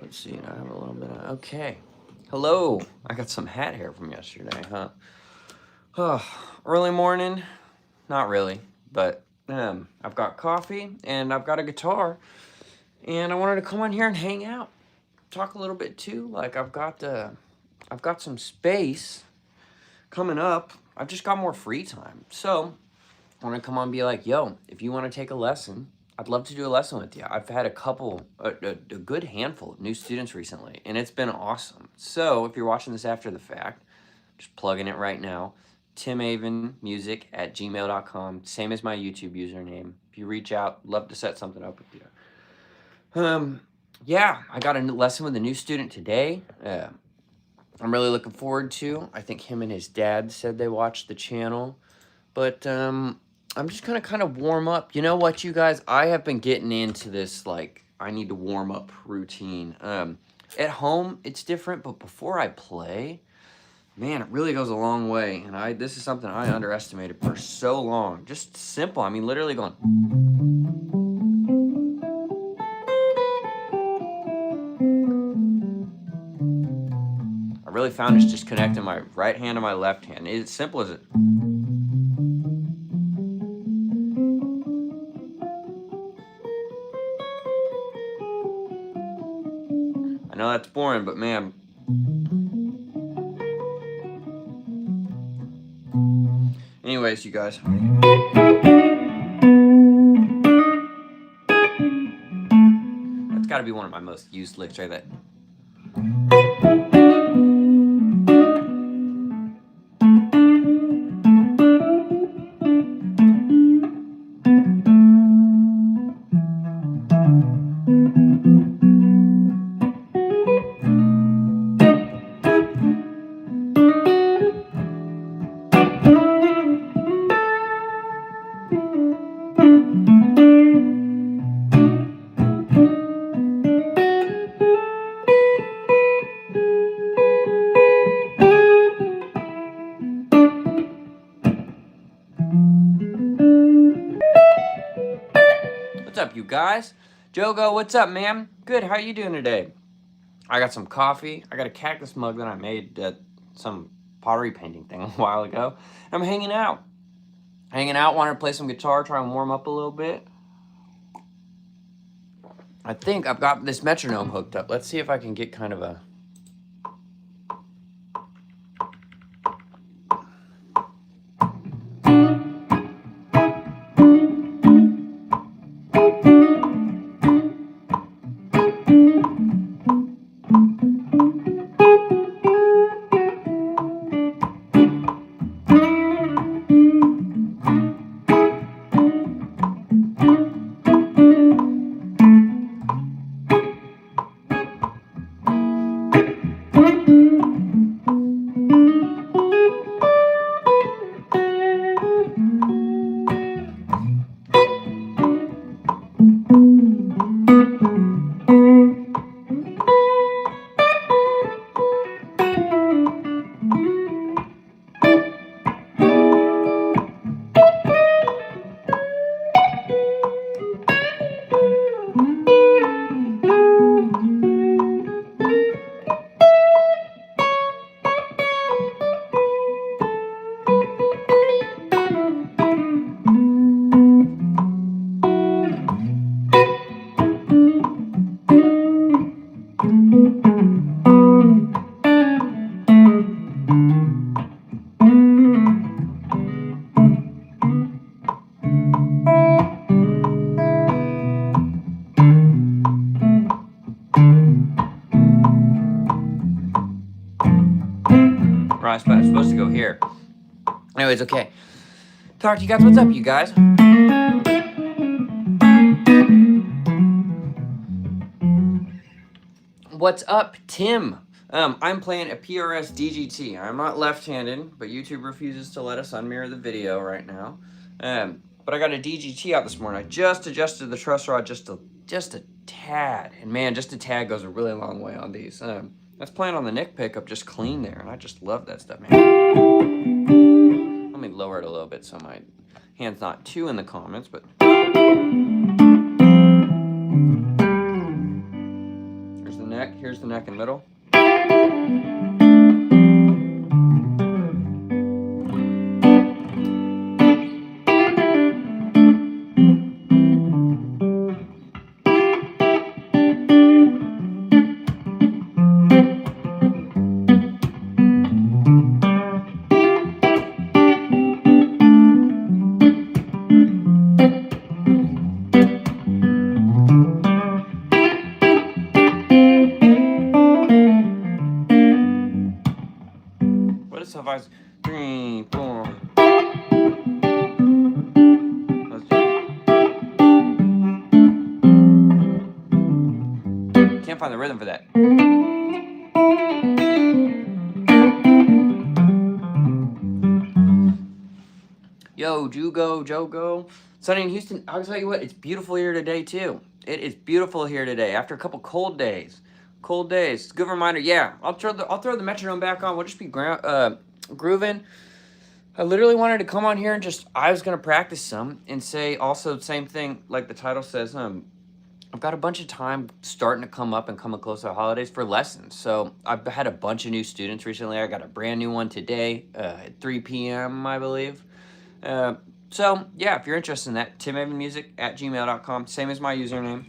Let's see. I have a little bit of... Okay. Hello. I got some hat hair from yesterday, huh? Early morning. Not really. But I've got coffee and I've got a guitar. And I wanted to come on here and hang out. Talk a little bit too. Like I've got some space coming up. I've just got more free time. So I want to come on and be like, yo, if you want to take a lesson, I'd love to do a lesson with you. I've had a good handful of new students recently, and it's been awesome. So if you're watching this after the fact, just plugging it right now, timavenmusic@gmail.com, same as my YouTube username. If you reach out, love to set something up with you. Yeah, I got a lesson with a new student today. I'm really looking forward to. I think him and his dad said they watched the channel. But I'm just gonna kind of warm up. You know what, you guys? I have been getting into this, like, I need to warm up routine. At home, it's different, but before I play, man, it really goes a long way. And this is something I underestimated for so long. Just simple. I mean, literally going... I really found it's just connecting my right hand to my left hand. It's simple as it. I know that's boring, but man. Anyways, you guys. That's gotta be one of my most used licks right there. What's up, you guys? Jogo, what's up, man? Good, how you doing today? I got some coffee. I got a cactus mug that I made at some pottery painting thing a while ago. I'm hanging out. Wanted to play some guitar, try and warm up a little bit. I think I've got this metronome hooked up. Let's see if I can get kind of a... Right, it's supposed to go here. Anyways, okay. Talk to you guys. What's up, you guys? What's up, Tim? I'm playing a PRS DGT. I'm not left-handed, but YouTube refuses to let us unmirror the video right now. But I got a DGT out this morning. I just adjusted the truss rod just a tad. And man, just a tad goes a really long way on these. That's playing on the neck pickup just clean there, and I just love that stuff, man. Let me lower it a little bit so my hand's not too in the comments, but... There's There's the neck. Here's the neck and middle. What is if I was 3, 4? Can't find the rhythm for that. Yo, Jogo. Sunny in Houston, I'll tell you what, it's beautiful here today too. It is beautiful here today after a couple cold days. Cold days. Good reminder. Yeah, I'll throw the metronome back on. We'll just be grooving. I literally wanted to come on here and I was gonna practice some and say also same thing like the title says. I've got a bunch of time starting to come up and coming close to the holidays for lessons. So I've had a bunch of new students recently. I got a brand new one today at 3 p.m. I believe. So yeah, if you're interested in that, timavenmusic@gmail.com, same as my username.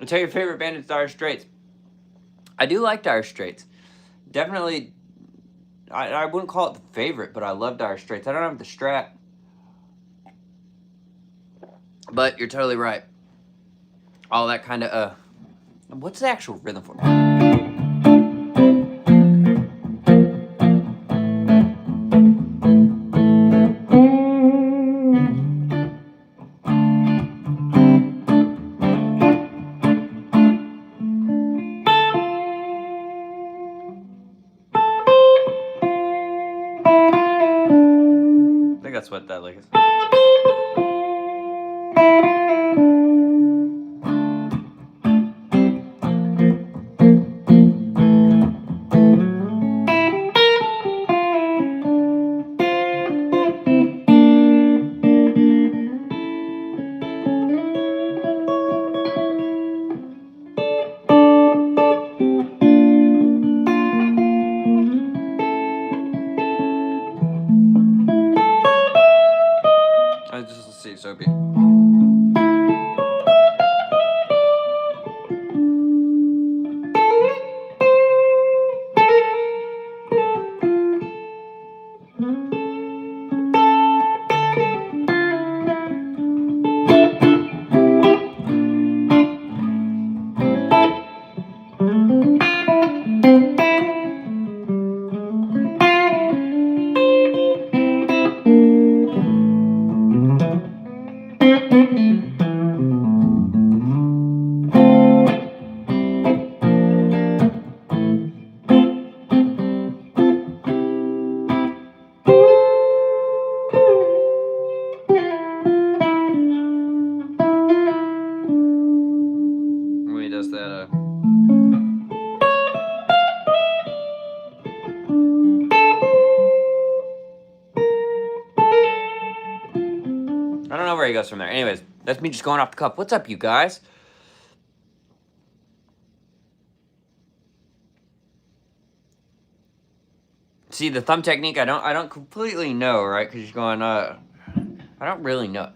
Tell your favorite band is Dire Straits. I do like Dire Straits. Definitely, I wouldn't call it the favorite, but I love Dire Straits. I don't have the Strat, but you're totally right. All that kind of, what's the actual rhythm for? I think that's what that like is. Let's see, so be. where he goes from there. Anyways, that's me just going off the cuff. What's up, you guys? See, the thumb technique, I don't completely know, right? Because you're going, I don't really know.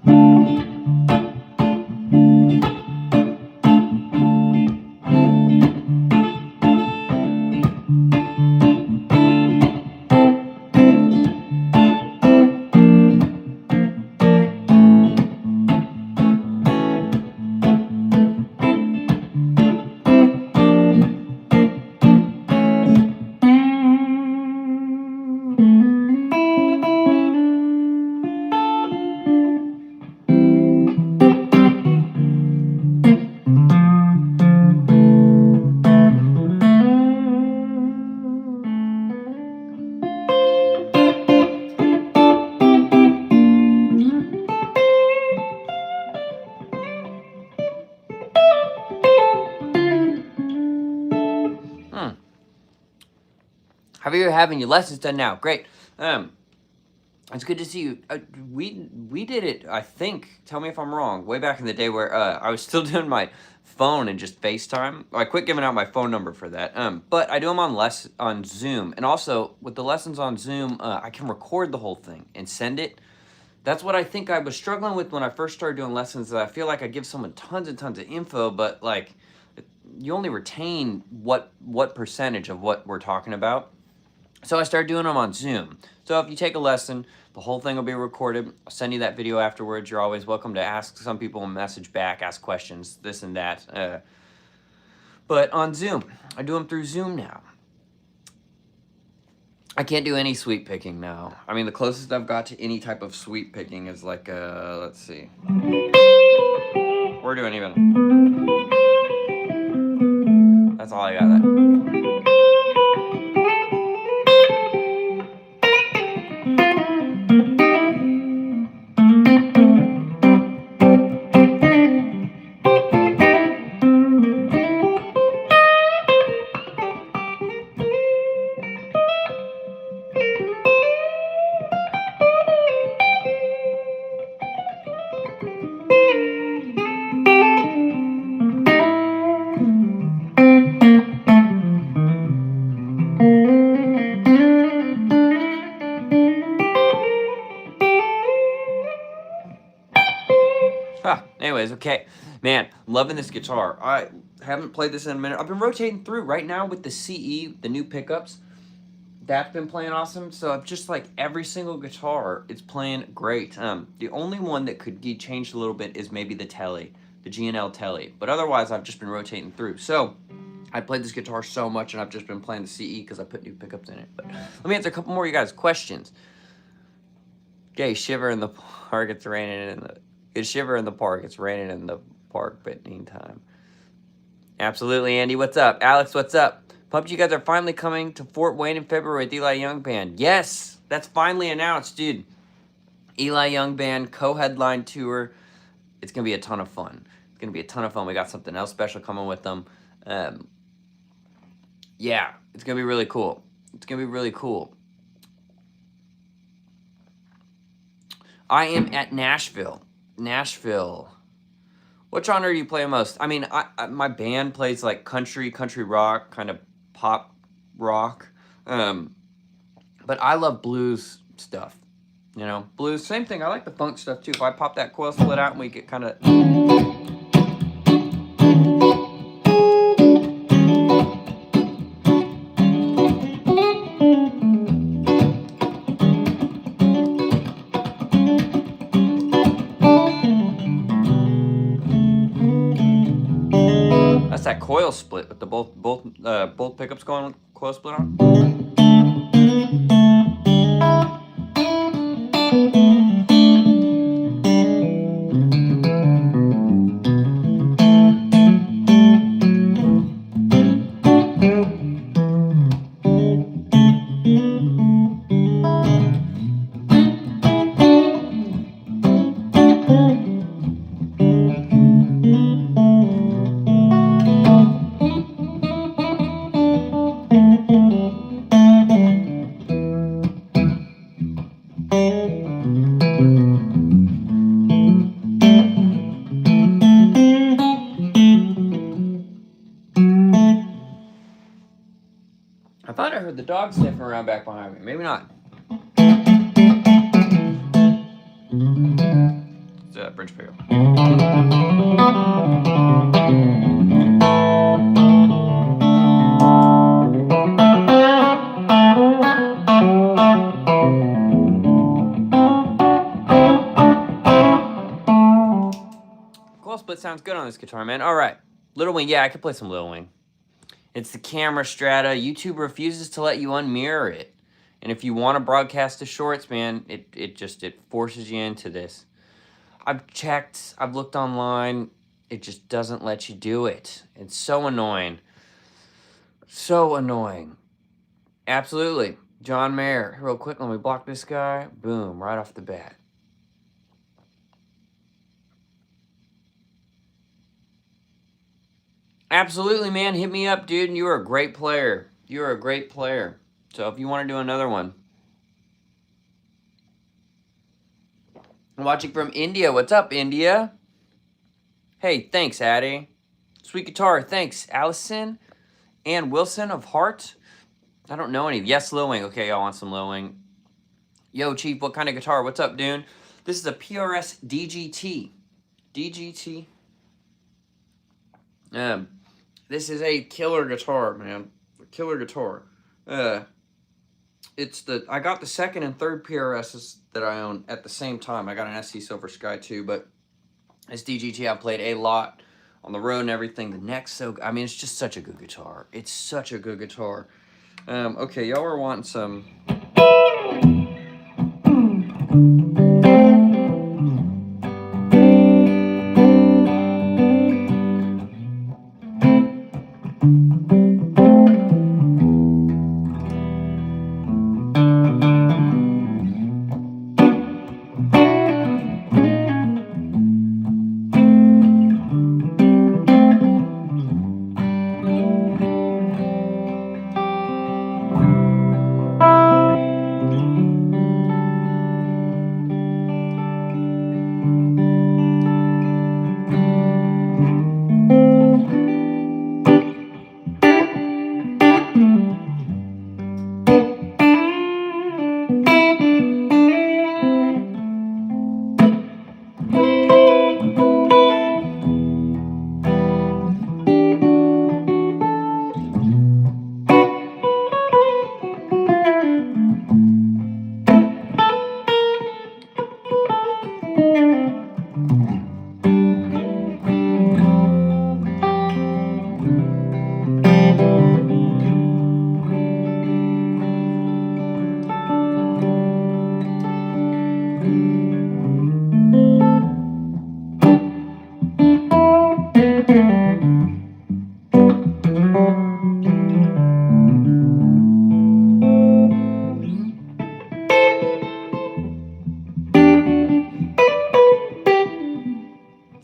How are you having your lessons done now? Great. It's good to see you. We did it, I think, tell me if I'm wrong, way back in the day where I was still doing my phone and just FaceTime. I quit giving out my phone number for that. But I do them on Zoom. And also, with the lessons on Zoom, I can record the whole thing and send it. That's what I think I was struggling with when I first started doing lessons. I feel like I give someone tons and tons of info, but like, you only retain what percentage of what we're talking about. So I started doing them on Zoom. So if you take a lesson, the whole thing will be recorded. I'll send you that video afterwards. You're always welcome to ask some people a message back, ask questions, this and that. But on Zoom, I do them through Zoom now. I can't do any sweep picking now. I mean, the closest I've got to any type of sweep picking is like, let's see. We're doing even. That's all I got. Anyways, okay. Man, I'm loving this guitar. I haven't played this in a minute. I've been rotating through right now with the CE, the new pickups. That's been playing awesome. So I've just like every single guitar, it's playing great. The only one that could be changed a little bit is maybe the Telly, the G&L Telly. But otherwise, I've just been rotating through. So I played this guitar so much, and I've just been playing the CE because I put new pickups in it. But let me answer a couple more of you guys' questions. Okay, shiver in the park, it's raining in the... It's shiver in the park. It's raining in the park, but meantime. Absolutely, Andy. What's up? Alex, what's up? Pumped you guys are finally coming to Fort Wayne in February with Eli Young Band. Yes, that's finally announced, dude. Eli Young Band co-headline tour. It's going to be a ton of fun. It's going to be a ton of fun. We got something else special coming with them. Yeah, it's going to be really cool. It's going to be really cool. I am at Nashville. What genre do you play most? I mean, my band plays like country rock, kind of pop rock. But I love blues stuff. You know, blues, same thing. I like the funk stuff too. If I pop that coil split out and we get kind of... that coil split with the both pickups going coil split on. dog sniffing around back behind me? Maybe not. It's a bridge pickup. Coil split sounds good on this guitar, man. All right. Little Wing. Yeah, I could play some Little Wing. It's the camera strata. YouTube refuses to let you unmirror it. And if you want to broadcast the shorts, man, it forces you into this. I've checked, I've looked online. It just doesn't let you do it. It's so annoying. So annoying. Absolutely. John Mayer. Real quick, let me block this guy. Boom, right off the bat. Absolutely, man. Hit me up, dude. You are a great player. You are a great player. So if you want to do another one. I'm watching from India. What's up, India? Hey, thanks, Addie. Sweet guitar. Thanks, Allison. Ann Wilson of Heart. I don't know any. Yes, Lil Wing. Okay, y'all want some Lil Wing. Yo, Chief, what kind of guitar? What's up, dude? This is a PRS DGT. DGT. This is a killer guitar, man. A killer guitar. I got the second and third PRSs that I own at the same time. I got an SC Silver Sky too, but this DGT I played a lot on the road and everything. The neck's so, I mean, it's just such a good guitar. It's such a good guitar. Okay, y'all were wanting some.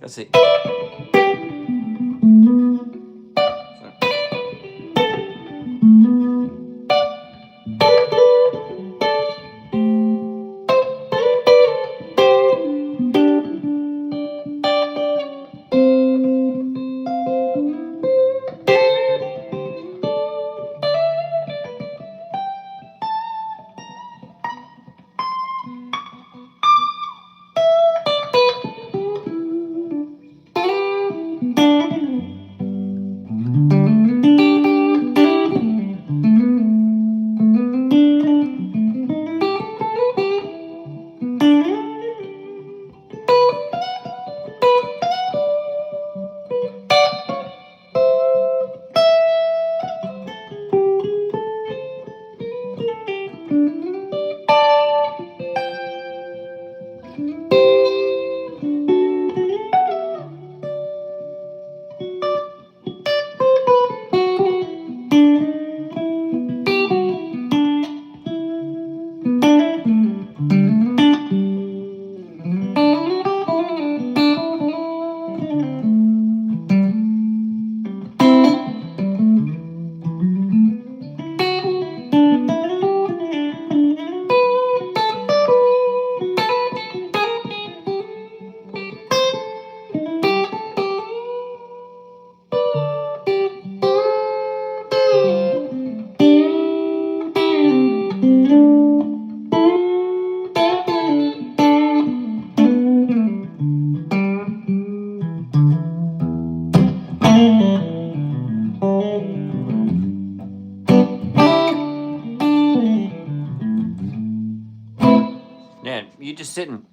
Let's see. man, you just sitting.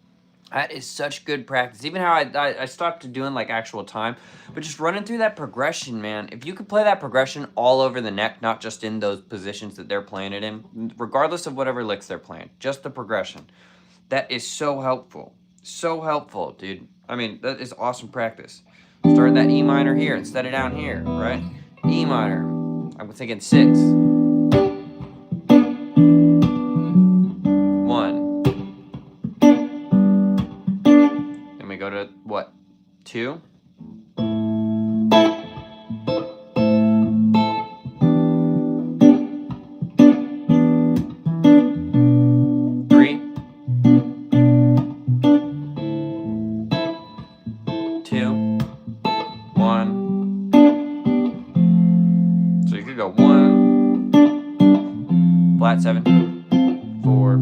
That is such good practice. Even how I stopped doing like actual time, but just running through that progression, man. If you could play that progression all over the neck, not just in those positions that they're playing it in, regardless of whatever licks they're playing, just the progression. That is so helpful. So helpful, dude. I mean, that is awesome practice. Start that E minor here instead of down here, right? E minor. I'm thinking 6. 1. Then we go to what? 2. 3. 2. 1. So you could go 1, flat 7, 4,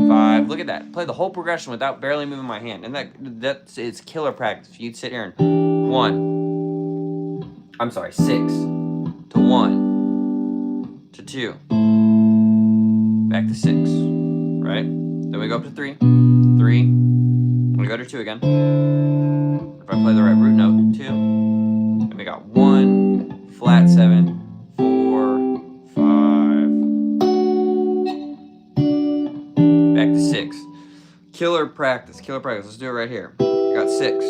5. Look at that. Play the whole progression without barely moving my hand. And that's it's killer practice. You'd sit here and 1. I'm sorry, 6 to 1 to 2. Back to 6. Right? Then we go up to 3. 3. We go to 2 again. If I play the right root note, 2. And we got 1, flat 7, 4, 5. Back to 6. Killer practice, killer practice. Let's do it right here. I got 6.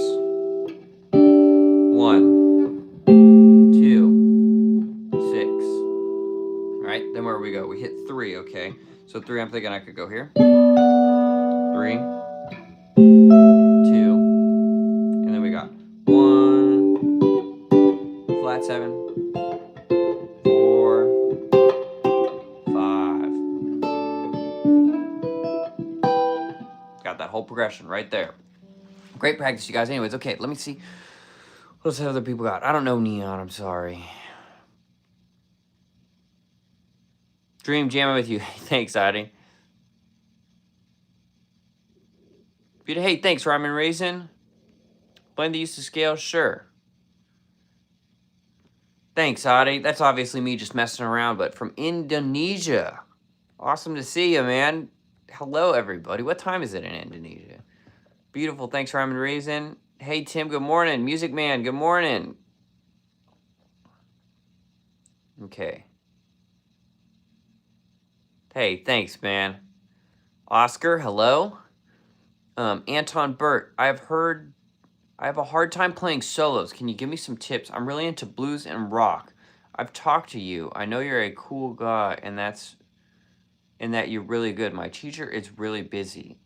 1, 2, 6. All right, then where do we go? We hit 3, okay. So 3, I'm thinking I could go here. 3, 2, and then we got 1, flat 7, 4, 5. Got that whole progression right there. Great practice, you guys. Anyways, okay, let me see. What else have other people got? I don't know Neon, I'm sorry. Dream jamming with you. Thanks, Adi. Hey, thanks, Rhyme and Raisin. Blame the use of scale? Sure. Thanks, Adi. That's obviously me just messing around, but from Indonesia. Awesome to see you, man. Hello, everybody. What time is it in Indonesia? Beautiful. Thanks, Rhyme and Raisin. Hey, Tim, good morning. Music Man, good morning. Okay. Hey, thanks, man. Oscar, hello. Anton Burt, I have a hard time playing solos. Can you give me some tips? I'm really into blues and rock. I've talked to you. I know you're a cool guy, and that you're really good. My teacher is really busy.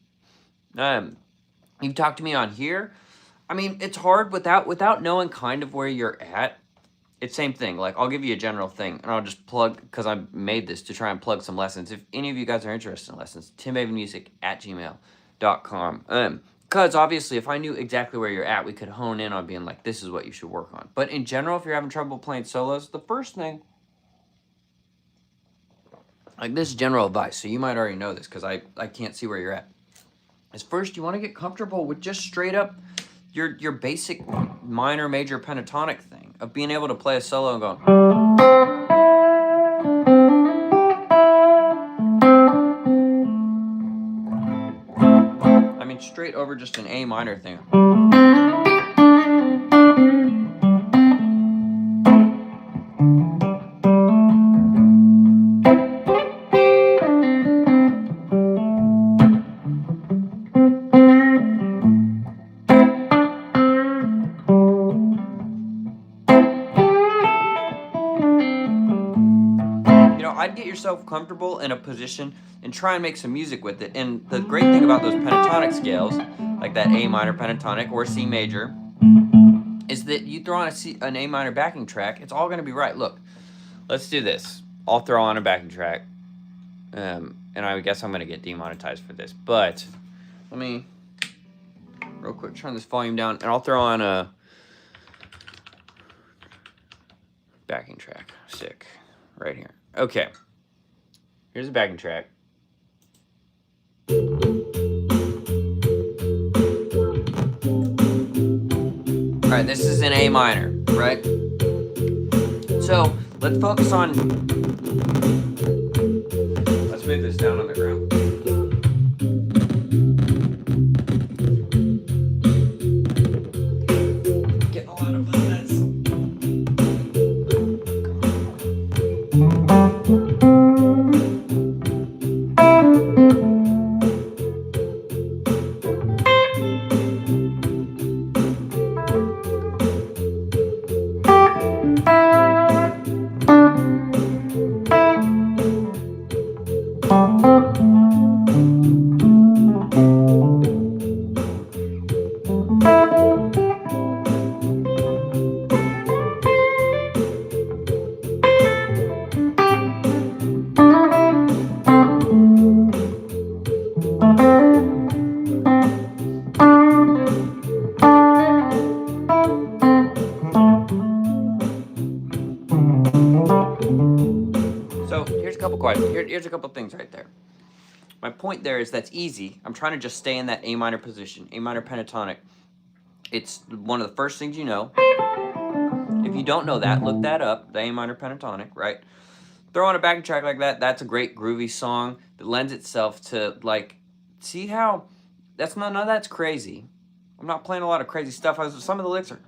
You've talked to me on here. I mean, it's hard without knowing kind of where you're at. It's same thing. Like, I'll give you a general thing, and I'll just plug, because I made this to try and plug some lessons. If any of you guys are interested in lessons, timhavenmusic@gmail.com. Because obviously, if I knew exactly where you're at, we could hone in on being like, this is what you should work on. But in general, if you're having trouble playing solos, the first thing, like, this is general advice, so you might already know this because I can't see where you're at, is first you want to get comfortable with just straight up your basic minor, major pentatonic thing of being able to play a solo and going. I mean, straight over just an A minor thing. I'd get yourself comfortable in a position and try and make some music with it. And the great thing about those pentatonic scales, like that A minor pentatonic or C major, is that you throw on an A minor backing track, it's all going to be right. Look, let's do this. I'll throw on a backing track, and I guess I'm going to get demonetized for this. But let me, real quick, turn this volume down, and I'll throw on a backing track. Sick. Right here. Okay. Here's a backing track. All right, this is an A minor, right? So let's focus on smooth this down on the ground. Getting a lot of buzz. So here's a couple questions. Here's a couple things right there. My point there is that's easy. I'm trying to just stay in that A minor position, A minor pentatonic. It's one of the first things you know. If you don't know that, look that up, the A minor pentatonic, right? Throw on a backing track like that, that's a great groovy song that lends itself to, like, see how, none of that's crazy. I'm not playing a lot of crazy stuff. Some of the licks are...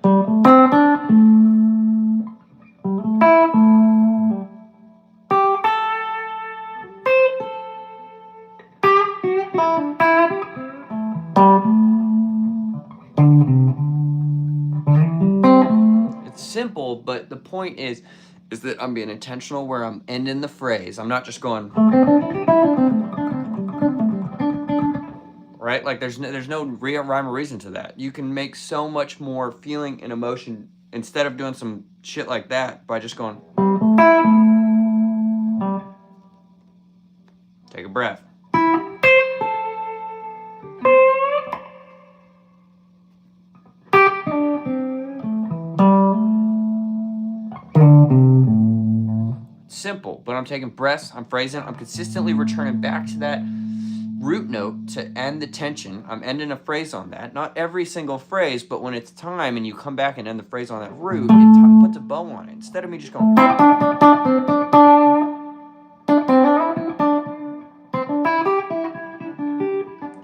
It's simple, but the point is that I'm being intentional where I'm ending the phrase. I'm not just going... Right? Like, there's no real rhyme or reason to that. You can make so much more feeling and emotion instead of doing some shit like that by just going... Take a breath. Simple, but I'm taking breaths, I'm phrasing, I'm consistently returning back to that root note to end the tension. I'm ending a phrase on that. Not every single phrase, but when it's time and you come back and end the phrase on that root, it puts a bow on it. Instead of me just going...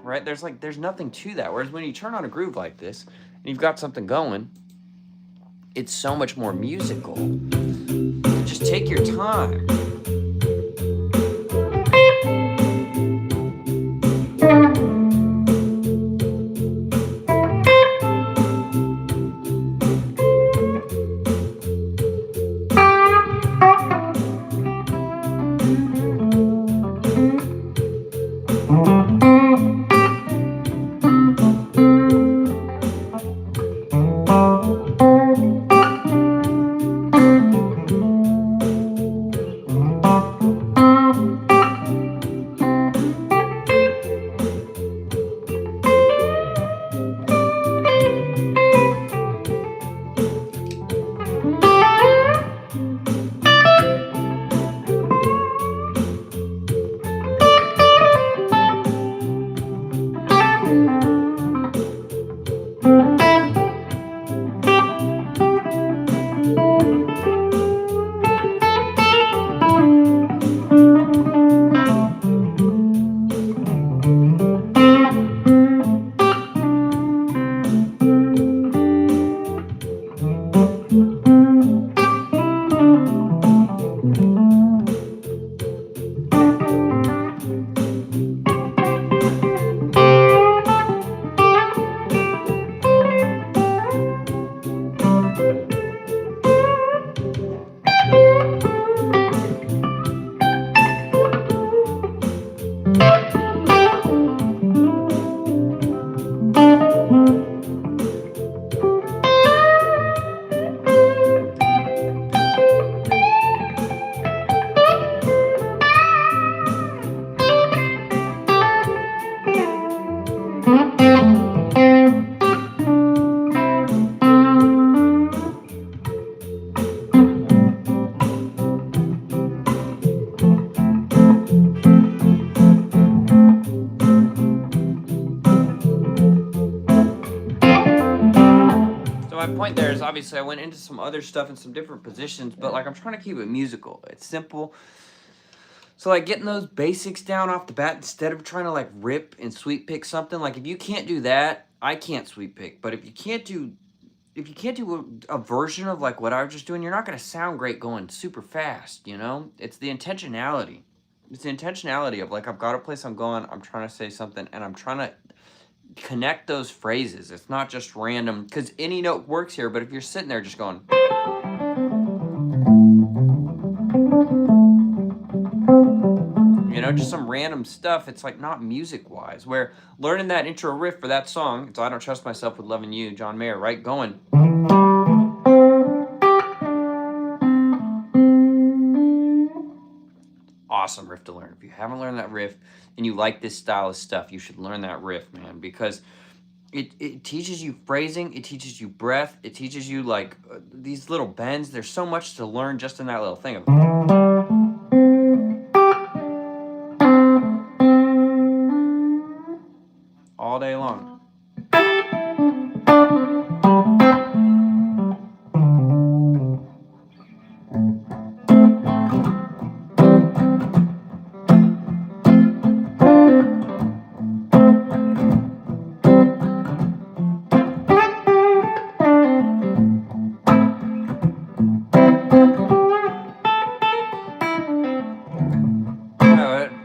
Right? There's nothing to that. Whereas when you turn on a groove like this, and you've got something going, it's so much more musical. Just take your time. Point there is obviously I went into some other stuff in some different positions, but like I'm trying to keep it musical. It's simple. So like getting those basics down off the bat instead of trying to like rip and sweep pick something. Like if you can't do that, I can't sweep pick. But if you can't do a version of like what I was just doing, you're not going to sound great going super fast, you know? It's the intentionality. It's the intentionality of like, I've got a place I'm going, I'm trying to say something, and I'm trying to connect those phrases. It's not just random, because any note works here, but if you're sitting there just going, you know, just some random stuff, it's like not music-wise, where learning that intro riff for that song, it's I Don't Trust Myself with Loving You, John Mayer, right? Going. Awesome riff to learn. If you haven't learned that riff and you like this style of stuff, you should learn that riff, man, because it teaches you phrasing, it teaches you breath, it teaches you like these little bends. There's so much to learn just in that little thing of all day long.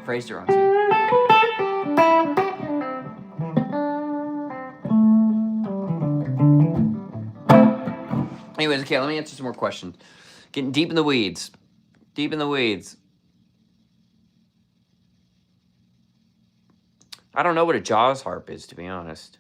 Phrased it wrong too. Anyways, okay, let me answer some more questions. Getting deep in the weeds. Deep in the weeds. I don't know what a Jaws harp is, to be honest.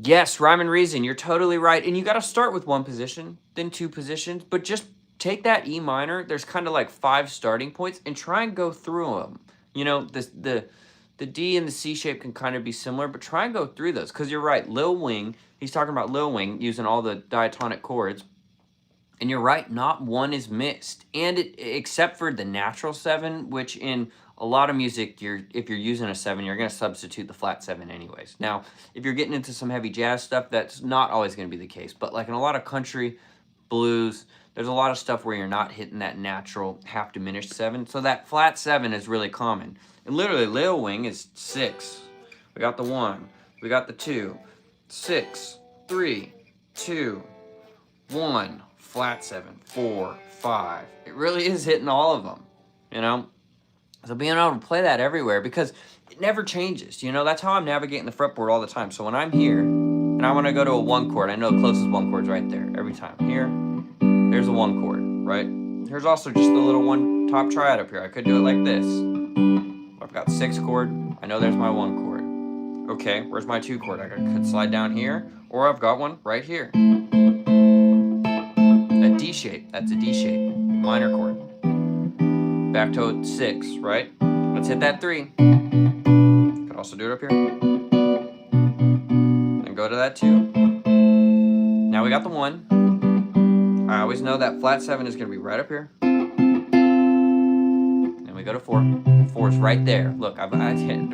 Yes, rhyme and reason. You're totally right. And you got to start with one position, then two positions, but just take that E minor. There's kind of like 5 starting points and try and go through them. You know, the D and the C shape can kind of be similar, but try and go through those. Because you're right, Lil Wing, he's talking about Lil Wing using all the diatonic chords. And you're right, not one is missed. And except for the natural 7, which in a lot of music, if you're using a 7, you're going to substitute the flat 7 anyways. Now, if you're getting into some heavy jazz stuff, that's not always going to be the case. But like in a lot of country, blues, there's a lot of stuff where you're not hitting that natural half diminished 7. So that flat 7 is really common. And literally, Lil Wing is 6. We got the 1. We got the 2. 6, 3, 2, 1. Flat 7, 4, 5. It really is hitting all of them, you know? So being able to play that everywhere, because it never changes, you know? That's how I'm navigating the fretboard all the time. So when I'm here, and I want to go to a 1 chord, I know the closest 1 chord's right there every time. Here, there's a 1 chord, right? Here's also just the little 1 top triad up here. I could do it like this. I've got 6 chord. I know there's my 1 chord. Okay, where's my 2 chord? I could slide down here, or I've got one right here. A D shape, that's a D shape, minor chord. Back to 6, right? Let's hit that 3. Could also do it up here. And go to that 2. Now we got the 1. I always know that flat 7 is going to be right up here. Then we go to 4. 4 is right there. Look,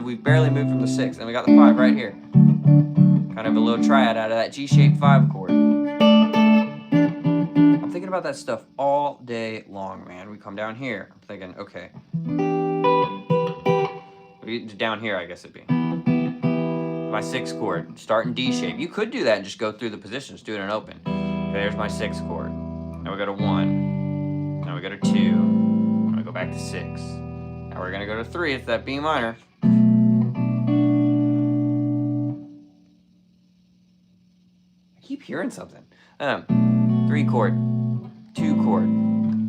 we barely moved from the 6. Then we got the 5 right here. Kind of a little triad out of that G-shaped 5 chord. I'm thinking about that stuff all day long, man. We come down here. I'm thinking, okay. Down here, I guess it'd be. My 6 chord, start in D shape. You could do that and just go through the positions, do it in open. Okay, there's my 6 chord. Now we go to 1. Now we go to 2. Now we go back to 6. Now we're gonna go to 3. It's that B minor. I keep hearing something. 3 chord, 2 chord,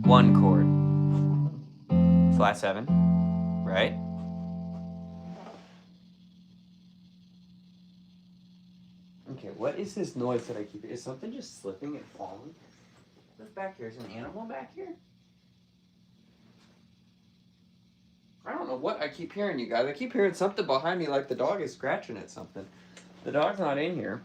1 chord, flat 7, right? Okay, what is this noise that I keep? Is something just slipping and falling? What's back here? Is an animal back here? I don't know what I keep hearing, you guys. I keep hearing something behind me like the dog is scratching at something. The dog's not in here.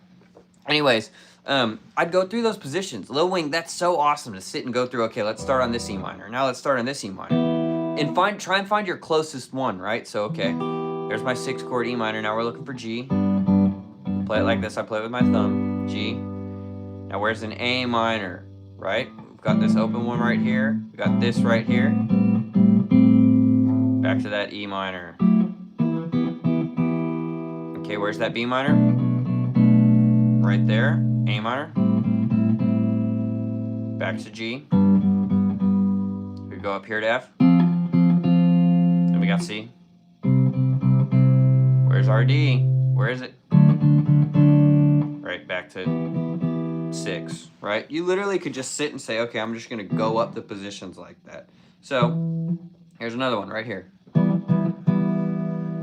Anyways, I'd go through those positions. Lil Wing, that's so awesome to sit and go through, okay, let's start on this E minor. Now let's start on this E minor. And try and find your closest one, right? So, okay, there's my 6 chord E minor. Now we're looking for G. Play it like this. I play it with my thumb. G. Now where's an A minor, right? We've got this open one right here. We've got this right here. Back to that E minor. Okay, where's that B minor? Right there, A minor. Back to G. We go up here to F. Then we got C. Where's our D? Where is it? Right, back to 6, right? You literally could just sit and say, okay, I'm just gonna go up the positions like that. So, here's another one right here.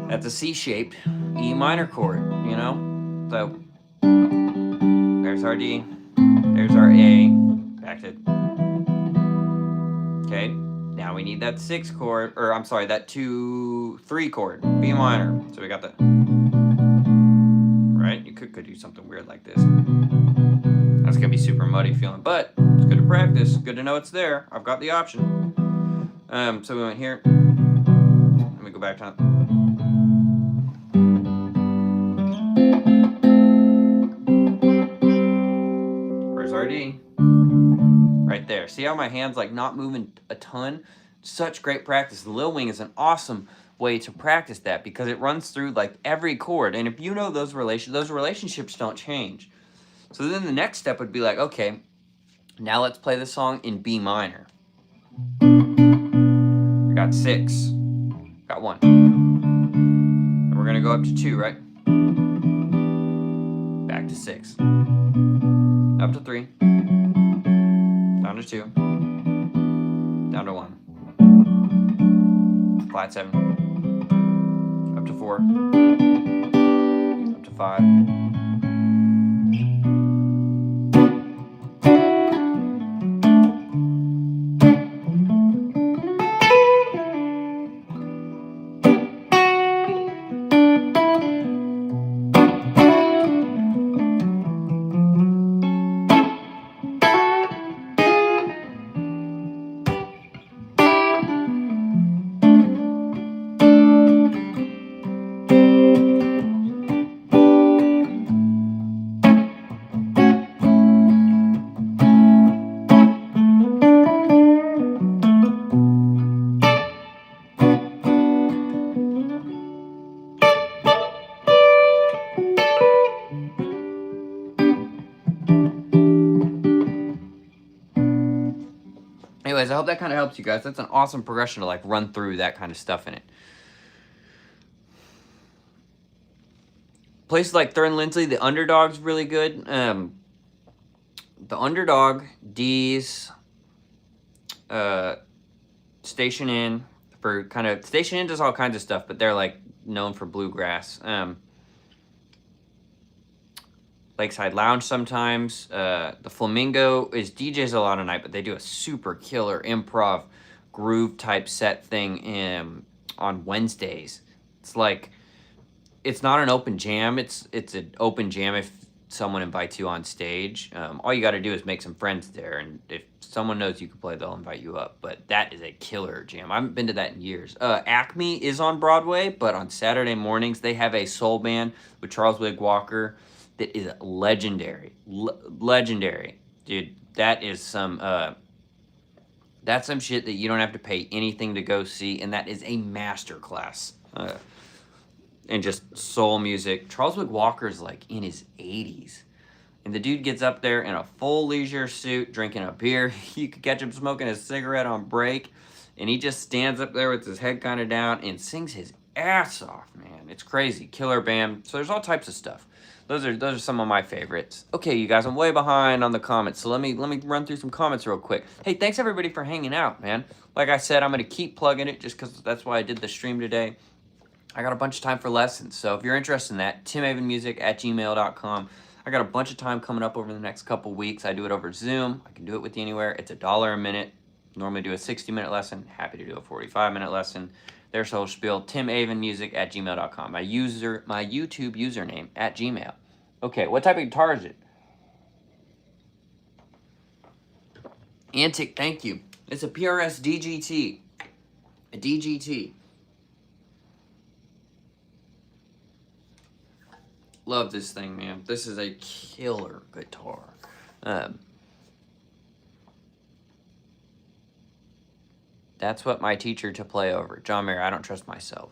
That's a C-shaped E minor chord, you know? So, there's our D, there's our A, back to, okay? Now we need that 6 chord, or I'm sorry, that 2-3 chord, B minor. So we got that, right? You could do something weird like this. That's gonna be super muddy feeling, but it's good to practice. Good to know it's there. I've got the option. So we went here. Let me go back to. Where's our D? Right there. See how my hand's like not moving a ton? Such great practice. The Lil Wing is an awesome way to practice that because it runs through like every chord. And if you know those relationships don't change. So then the next step would be like, okay, now let's play the song in B minor. We got 6. Got 1. And we're gonna go up to 2, right? Back to 6. Up to 3. Down to 2. Down to 1. Flat 7. Up to 4. Up to 5. Anyways, I hope that kind of helps you guys. That's an awesome progression to like run through that kind of stuff in it. Places like Thurn Lindsley, the Underdog's really good. The Underdog, D's, Station Inn, for kind of, Station Inn does all kinds of stuff, but they're like known for bluegrass. Lakeside Lounge sometimes. The Flamingo is DJs a lot of night, but they do a super killer improv groove type set thing on Wednesdays. It's like, it's not an open jam. It's an open jam if someone invites you on stage. All you got to do is make some friends there, and if someone knows you can play, they'll invite you up. But that is a killer jam. I haven't been to that in years. Acme is on Broadway, but on Saturday mornings they have a soul band with Charles Wig Walker that is legendary. Legendary. Dude, that is some that's some shit that you don't have to pay anything to go see, and that is a masterclass. And just soul music. Charles Wig Walker's like in his 80s. And the dude gets up there in a full leisure suit, drinking a beer. You could catch him smoking a cigarette on break. And he just stands up there with his head kind of down and sings his ass off, man. It's crazy. Killer band. So there's all types of stuff. Those are some of my favorites. Okay, you guys, I'm way behind on the comments, so let me run through some comments real quick. Hey, thanks everybody for hanging out, man. Like I said, I'm going to keep plugging it just because that's why I did the stream today. I got a bunch of time for lessons, so if you're interested in that, timavenmusic@gmail.com. I got a bunch of time coming up over the next couple weeks. I do it over Zoom. I can do it with you anywhere. It's $1 a minute. Normally do a 60-minute lesson. Happy to do a 45-minute lesson. There's the whole spiel. timavenmusic@gmail.com. My YouTube username @gmail. Okay, what type of guitar is it? Antic, thank you. It's a PRS DGT. A DGT. Love this thing, man. This is a killer guitar. That's what my teacher to play over. John Mayer, I don't trust myself.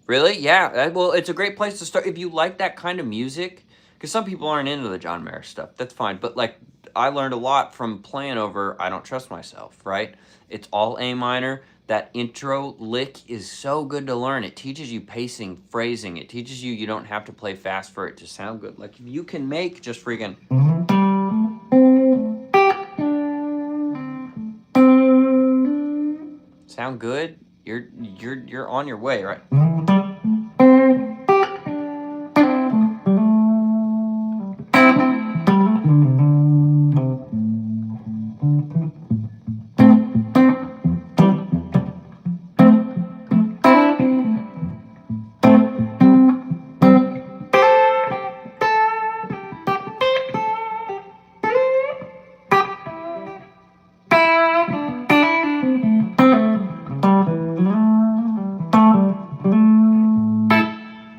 Really? Yeah. Well, it's a great place to start if you like that kind of music. Because some people aren't into the John Mayer stuff. That's fine. But like, I learned a lot from playing over I Don't Trust Myself, right? It's all A minor. That intro lick is so good to learn. It teaches you pacing, phrasing. It teaches you you don't have to play fast for it to sound good. Like, if you can make just freaking... sound good, you're on your way, right?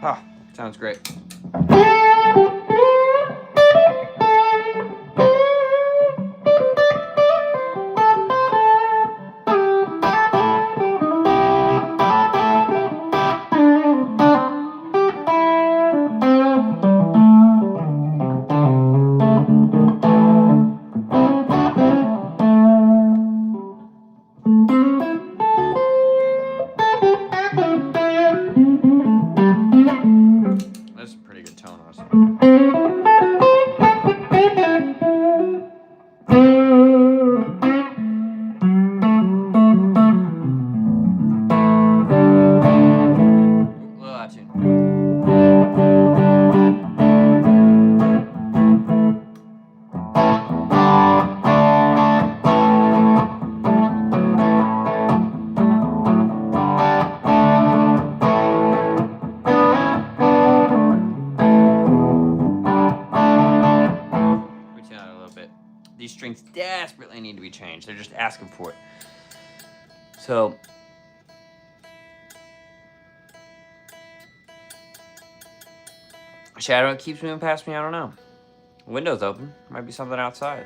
Ah, sounds great. That's a pretty good tone, honestly. These strings desperately need to be changed. They're just asking for it. So, shadow, it keeps moving past me. I don't know. Window's open. Might be something outside.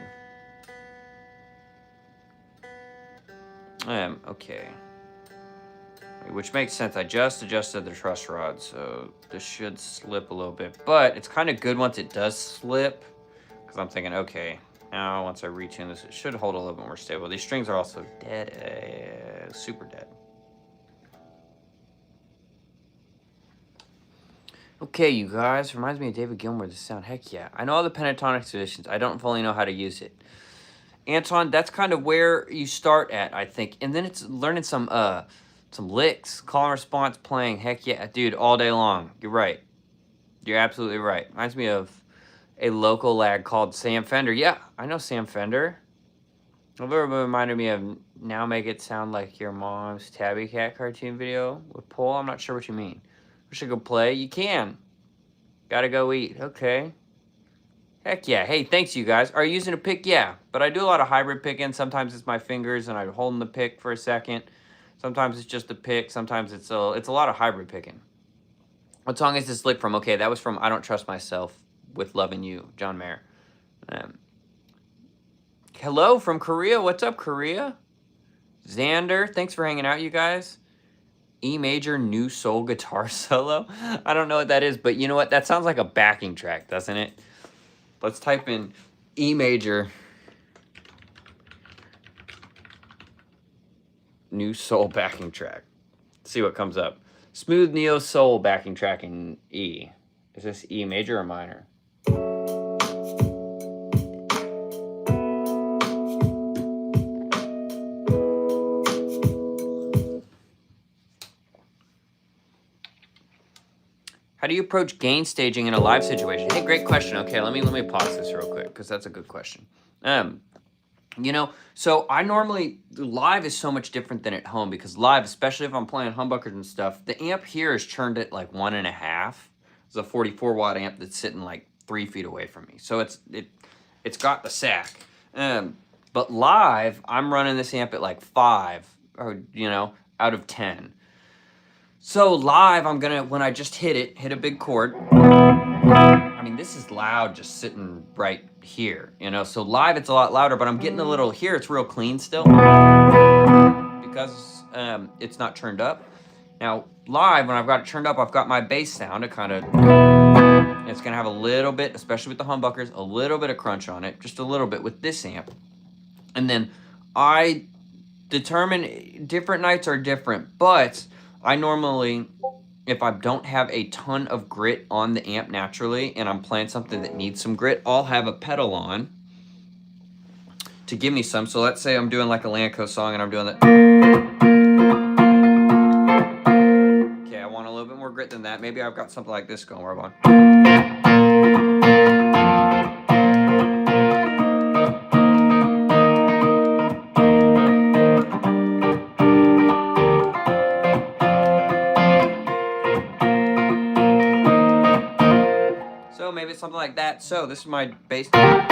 Okay. Which makes sense. I just adjusted the truss rod, so this should slip a little bit. But it's kind of good once it does slip, because I'm thinking, okay, now once I retune this, it should hold a little bit more stable. These strings are also dead, super dead. Okay, you guys, reminds me of David Gilmour, the sound. Heck yeah. I know all the pentatonic traditions. I don't fully know how to use it. Anton, that's kind of where you start at, I think. And then it's learning some licks, call and response playing. Heck yeah, dude, all day long. You're right. You're absolutely right. Reminds me of a local lad called Sam Fender. Yeah, I know Sam Fender. A little bit reminded me of Now Make It Sound Like Your Mom's Tabby Cat cartoon video with Paul. I'm not sure what you mean. We should go play. You can. Gotta go eat. Okay. Heck yeah. Hey, thanks, you guys. Are you using a pick? Yeah. But I do a lot of hybrid picking. Sometimes it's my fingers and I'm holding the pick for a second. Sometimes it's just a pick. Sometimes it's a lot of hybrid picking. What song is this lick from? Okay, that was from I Don't Trust Myself with Loving You, John Mayer. Hello from Korea. What's up, Korea? Xander, thanks for hanging out, you guys. E major new soul guitar solo. I don't know what that is, but you know what? That sounds like a backing track, doesn't it? Let's type in E major new soul backing track. See what comes up. Smooth neo soul backing track in E. Is this E major or minor? How do you approach gain staging in a live situation? Hey, great question. Okay, let me pause this real quick because that's a good question. You know, so I normally, live is so much different than at home because live, especially if I'm playing humbuckers and stuff, the amp here is turned at like 1.5. It's a 44 watt amp that's sitting like 3 feet away from me. So it's got the sack. But live, I'm running this amp at like 5, or, you know, out of 10. So live, I'm gonna, when I just hit a big chord, I mean, this is loud just sitting right here, you know? So live, it's a lot louder, but I'm getting a little, here it's real clean still because it's not turned up. Now, live, when I've got it turned up, I've got my bass sound. It kind of, it's going to have a little bit, especially with the humbuckers, a little bit of crunch on it, just a little bit with this amp. And then I determine different nights are different, but I normally, if I don't have a ton of grit on the amp naturally and I'm playing something that needs some grit, I'll have a pedal on to give me some. So let's say I'm doing like a Lanco song and I'm doing that. Okay, I want a little bit more grit than that. Maybe I've got something like this going where I'm on. So maybe it's something like that. So this is my bass. Then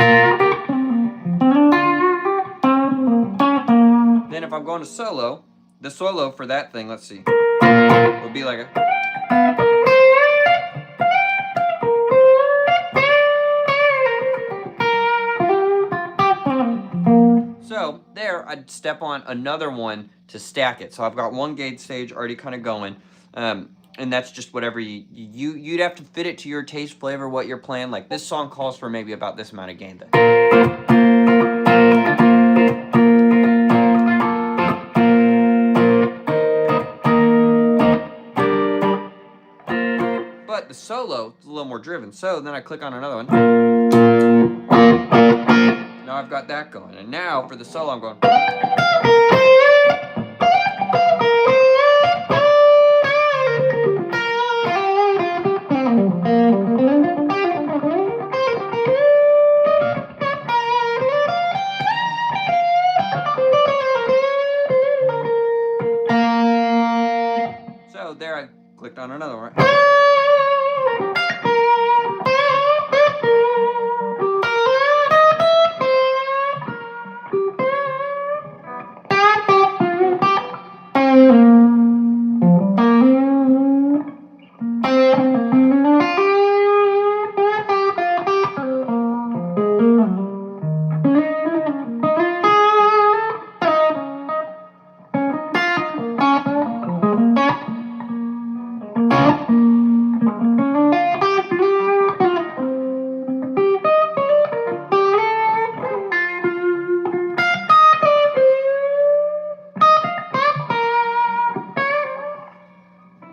if I'm going to solo, the solo for that thing, let's see, would be like a. So there, I'd step on another one to stack it. So I've got one gauge stage already kind of going. And that's just whatever you'd have to fit it to your taste, flavor, what you're playing. Like this song calls for maybe about this amount of gain. But the solo is a little more driven. So then I click on another one. Now I've got that going. And now for the solo, I'm going. So there I clicked on another one.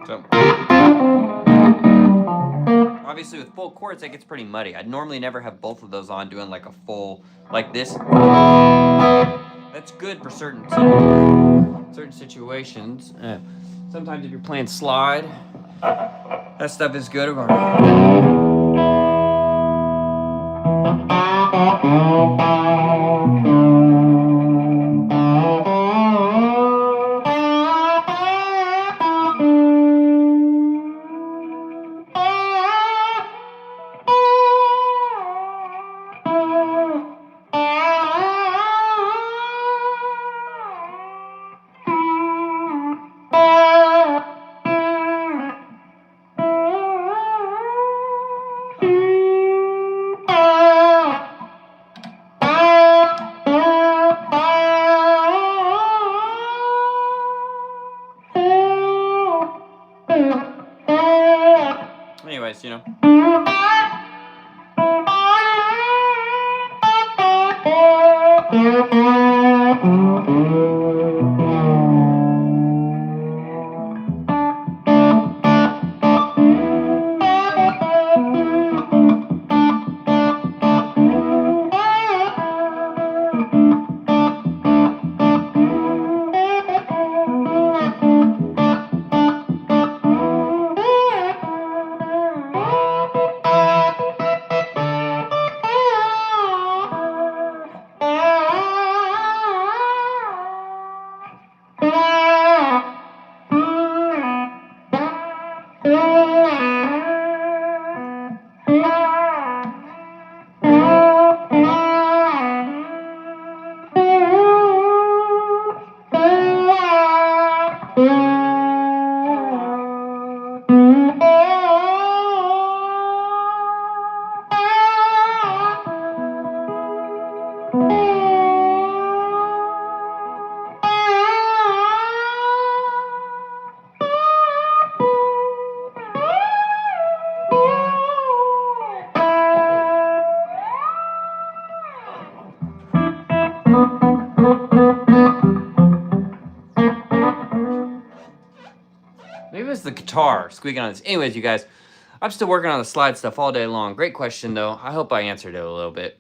So obviously with full chords it gets pretty muddy. I'd normally never have both of those on doing like a full, like this. That's good for certain situations. Sometimes if you're playing slide, that stuff is good. Anyways, you know. guitar squeaking on this. Anyways, you guys, I'm still working on the slide stuff all day long. Great question, though. I hope I answered it a little bit.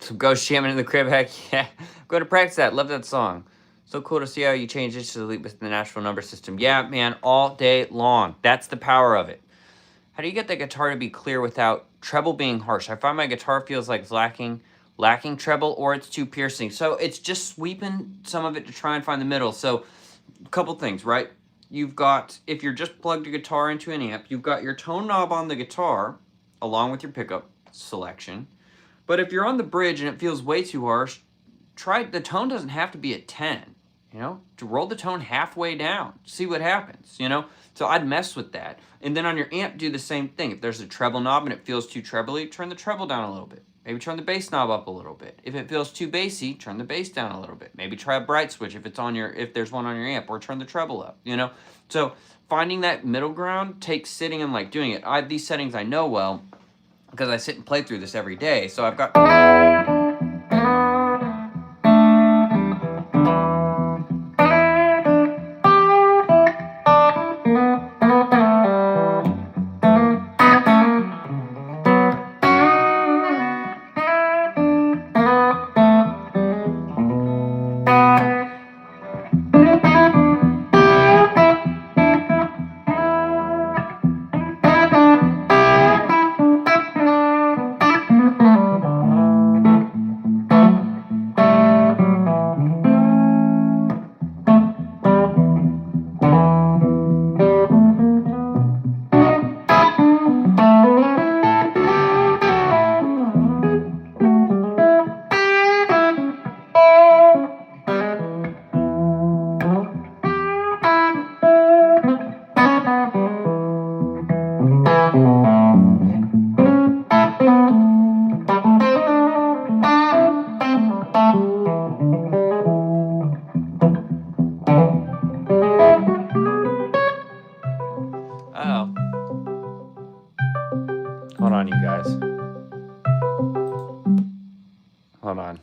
Some ghost jamming in the crib, heck yeah. Go to practice that. Love that song. So cool to see how you change it to delete with the natural number system. Yeah, man, all day long. That's the power of it. How do you get the guitar to be clear without treble being harsh? I find my guitar feels like it's lacking treble, or it's too piercing. So it's just sweeping some of it to try and find the middle. So a couple things, right? You've got, if you're just plugged a guitar into an amp, you've got your tone knob on the guitar along with your pickup selection. But if you're on the bridge and it feels way too harsh, the tone doesn't have to be at 10, you know? To roll the tone halfway down, see what happens, you know? So I'd mess with that. And then on your amp, do the same thing. If there's a treble knob and it feels too trebly, turn the treble down a little bit. Maybe turn the bass knob up a little bit. If it feels too bassy, turn the bass down a little bit. Maybe try a bright switch if there's one on your amp, or turn the treble up, you know? So finding that middle ground takes sitting and like doing it. These settings I know well, because I sit and play through this every day. So I've got... Hold on, you guys. Hold on.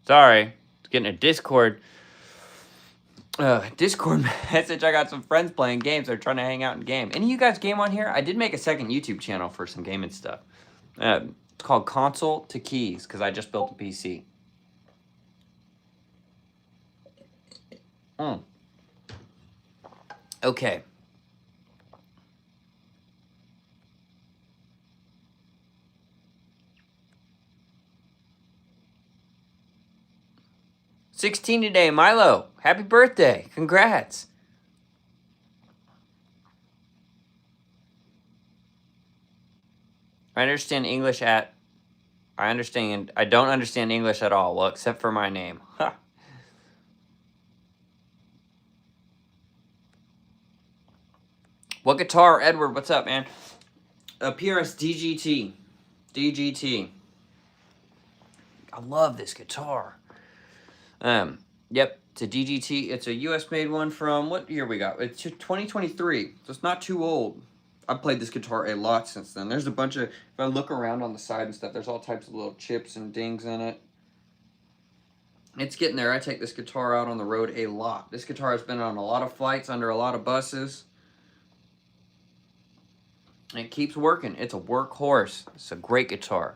Sorry. Getting a Discord message. I got some friends playing games. They're trying to hang out and game. Any of you guys game on here? I did make a second YouTube channel for some gaming stuff. It's called Console to Keys, because I just built a PC. Okay. "16 today, Milo. Happy birthday. Congrats." I don't understand English at all. Well, except for my name. Ha. What guitar? Edward, what's up, man? A PRS DGT. DGT. I love this guitar. Yep, it's a DGT. It's a US-made one from, what year we got? It's 2023, so it's not too old. I've played this guitar a lot since then. There's a bunch of, if I look around on the side and stuff, there's all types of little chips and dings in it. It's getting there. I take this guitar out on the road a lot. This guitar has been on a lot of flights, under a lot of buses. And it keeps working. It's a workhorse. It's a great guitar.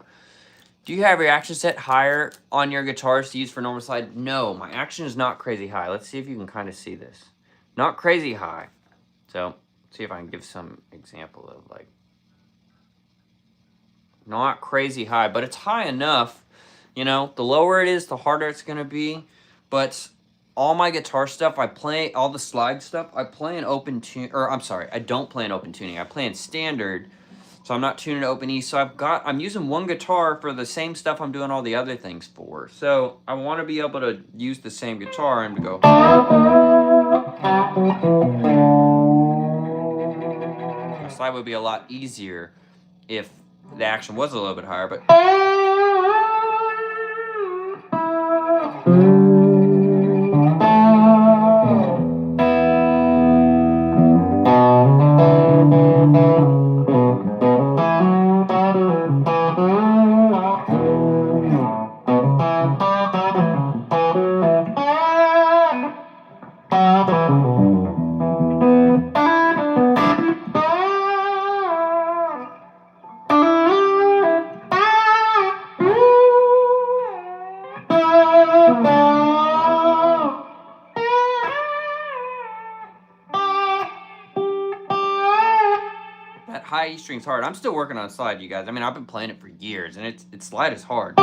Do you have your action set higher on your guitars to use for normal slide? No, my action is not crazy high. Let's see if you can kind of see this. Not crazy high. So, see if I can give some example of like, not crazy high, but it's high enough. You know, the lower it is, the harder it's going to be. But all my guitar stuff, all the slide stuff, I play in open tune, or I'm sorry, I don't play in open tuning. I play in standard, so I'm not tuning to open E. So I'm using one guitar for the same stuff I'm doing all the other things for. So I want to be able to use the same guitar and to go. The slide would be a lot easier if the action was a little bit higher, but. high E string's hard. I'm still working on slide, you guys. I mean, I've been playing it for years, and it's slide is hard.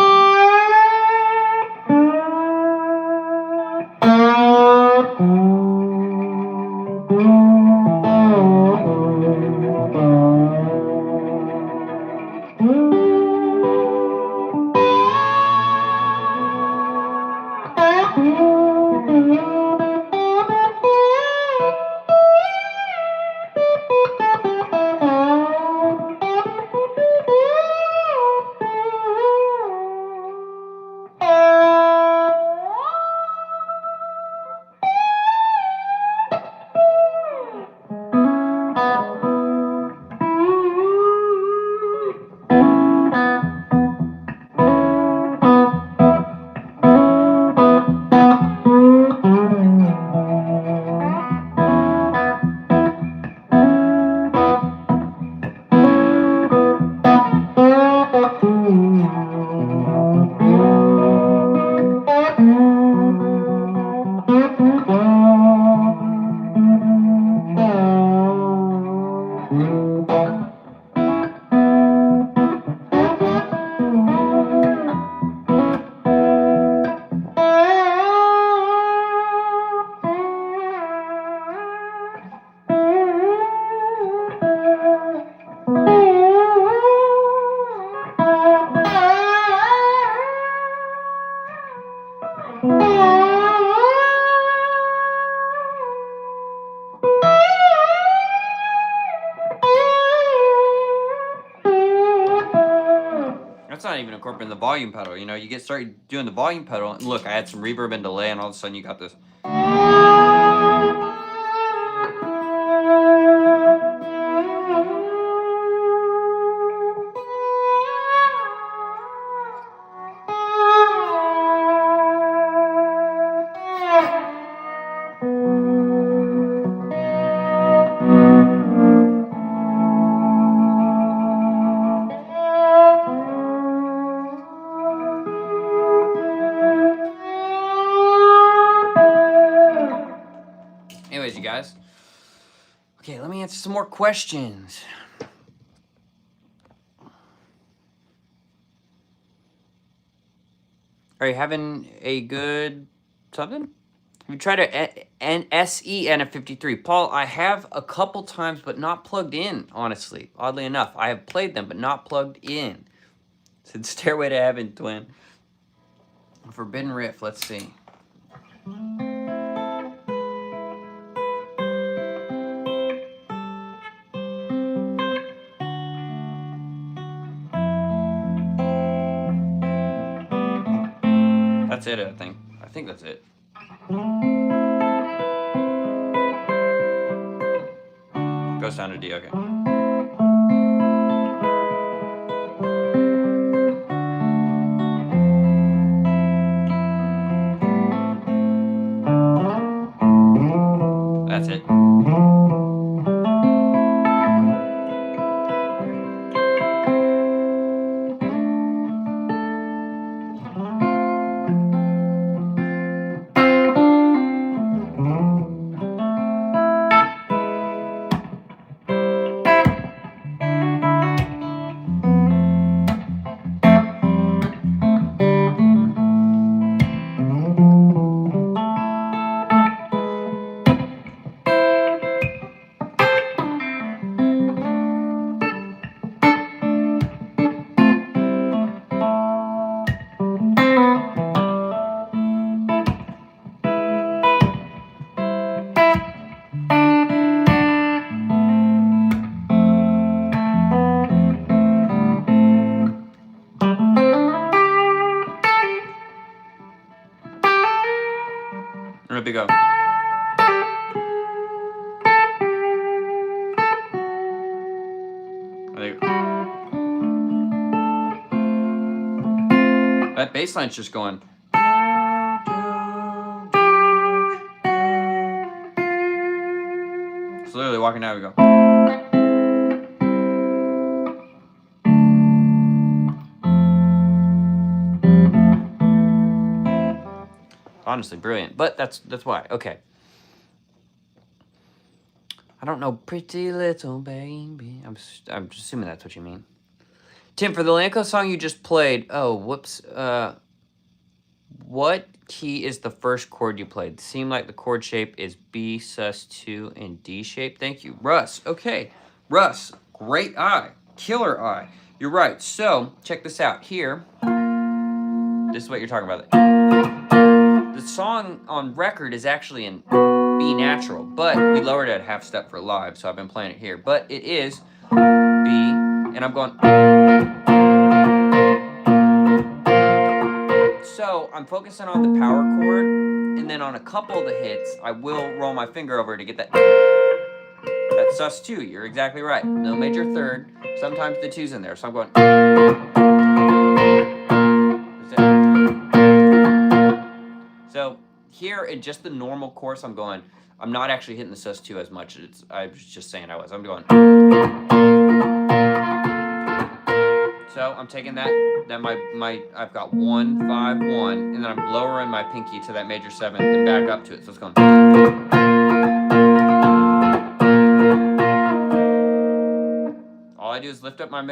That's not even incorporating the volume pedal. You know, you get started doing the volume pedal, and look, I had some reverb and delay, and all of a sudden you got this. Anyways, you guys. Okay, let me answer some more questions. Are you having a good something? We tried an SE and a 53. Paul, I have a couple times, but not plugged in, honestly. Oddly enough, I have played them, but not plugged in. Said Stairway to Heaven, twin. Forbidden Riff, let's see. That's it, I think. I think that's it. Goes down to D, okay. That's it. And a big O. That bass line's just going. It's literally walking down, we go. Honestly, brilliant. But that's why. Okay. I don't know, pretty little baby. I'm assuming that's what you mean. Tim, for the Lanco song you just played, oh, whoops. What key is the first chord you played? Seemed like the chord shape is B, sus2, and D shape. Thank you. Russ, okay. Russ, great eye. Killer eye. You're right. So, check this out. Here, this is what you're talking about. The song on record is actually in B natural, but we lowered it a half step for live, so I've been playing it here. But it is B, and I'm going... So I'm focusing on the power chord, and then on a couple of the hits, I will roll my finger over to get that sus2. You're exactly right. No major third. Sometimes the two's in there, so I'm going. So here in just the normal course, I'm going. I'm not actually hitting the sus2 as much. I was just saying I was. I'm going. So I'm taking that I've got 1, 5, 1, and then I'm lowering my pinky to that major 7 and back up to it. So it's going. All I do is lift up my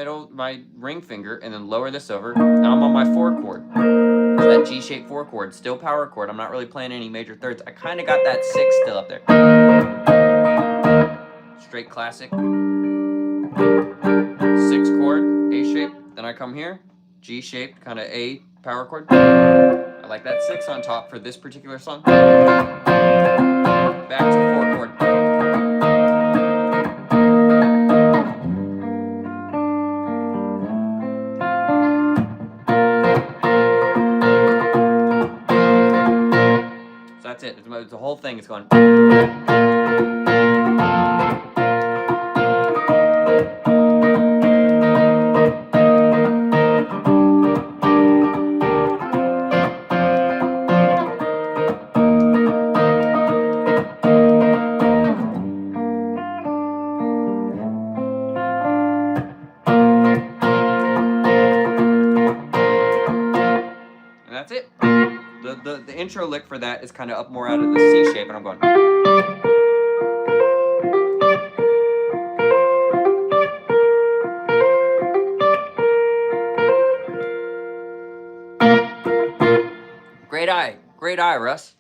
ring finger and then lower this over. Now I'm on my 4 chord. So that G-shaped 4 chord, still power chord. I'm not really playing any major thirds. I kind of got that 6 still up there. Straight classic. 6 chord, A shape. Then I come here, G-shaped, kind of A power chord. I like that 6 on top for this particular song. Back to 4 chord. So that's it. The whole thing is going. That's it. The intro lick for that is kind of up more out of the C shape, and I'm going. Great eye, Russ.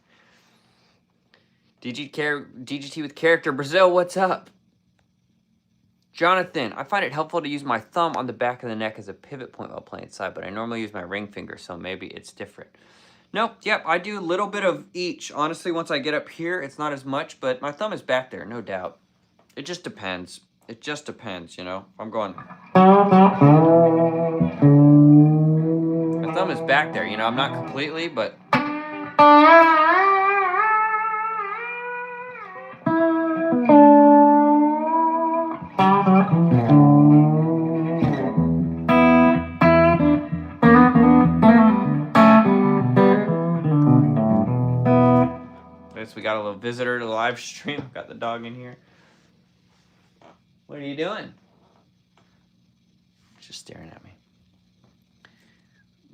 DGT with character. Brazil, what's up? Jonathan, I find it helpful to use my thumb on the back of the neck as a pivot point while playing side, but I normally use my ring finger, so maybe it's different. Nope, yep, I do a little bit of each. Honestly, once I get up here, it's not as much, but my thumb is back there, no doubt. It just depends. It just depends, you know? I'm going... My thumb is back there, you know? I'm not completely, but... We got a little visitor to the live stream. Got the dog in here. What are you doing? Just staring at me.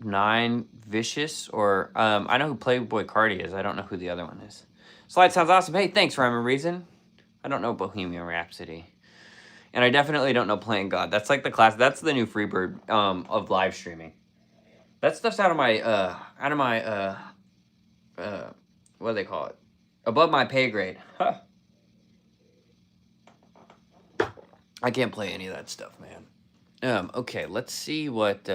9 Vicious, or I know who Playboy Cardi is. I don't know who the other one is. Slide sounds awesome. Hey, thanks, Rhyme and Reason. I don't know Bohemian Rhapsody. And I definitely don't know Playing God. That's like the class. That's the new Freebird of live streaming. That stuff's out of my what do they call it? Above my pay grade. Huh. I can't play any of that stuff, man. Okay, let's see what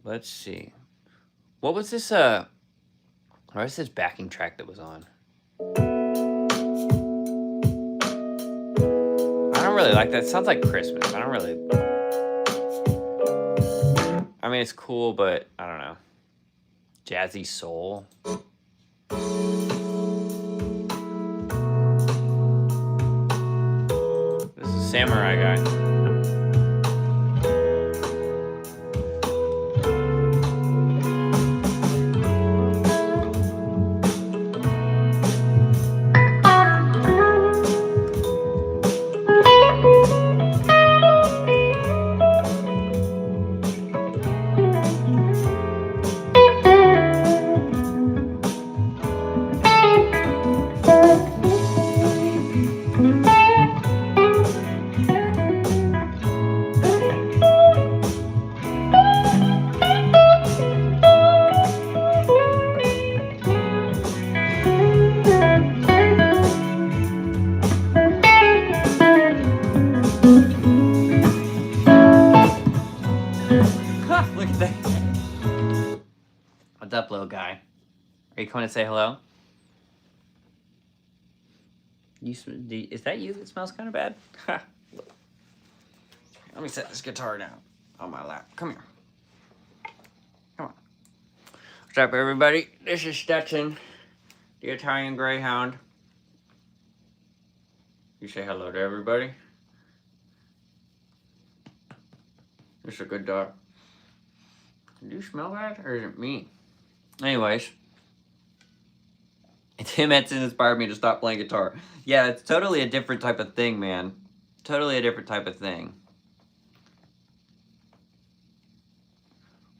let's see. What was this what was this backing track that was on? I don't really like that. It sounds like Christmas. I don't really... I mean, it's cool, but I don't know. Jazzy soul. This is Samurai Guy. you coming to say hello? Is that you that smells kind of bad? Let me set this guitar down on my lap. Come here. Come on. What's up, everybody? This is Stetson, the Italian Greyhound. You say hello to everybody. This is a good dog. Do you smell that, or is it me? Anyways, Tim Henson inspired me to stop playing guitar. Yeah, it's totally a different type of thing, man. Totally a different type of thing.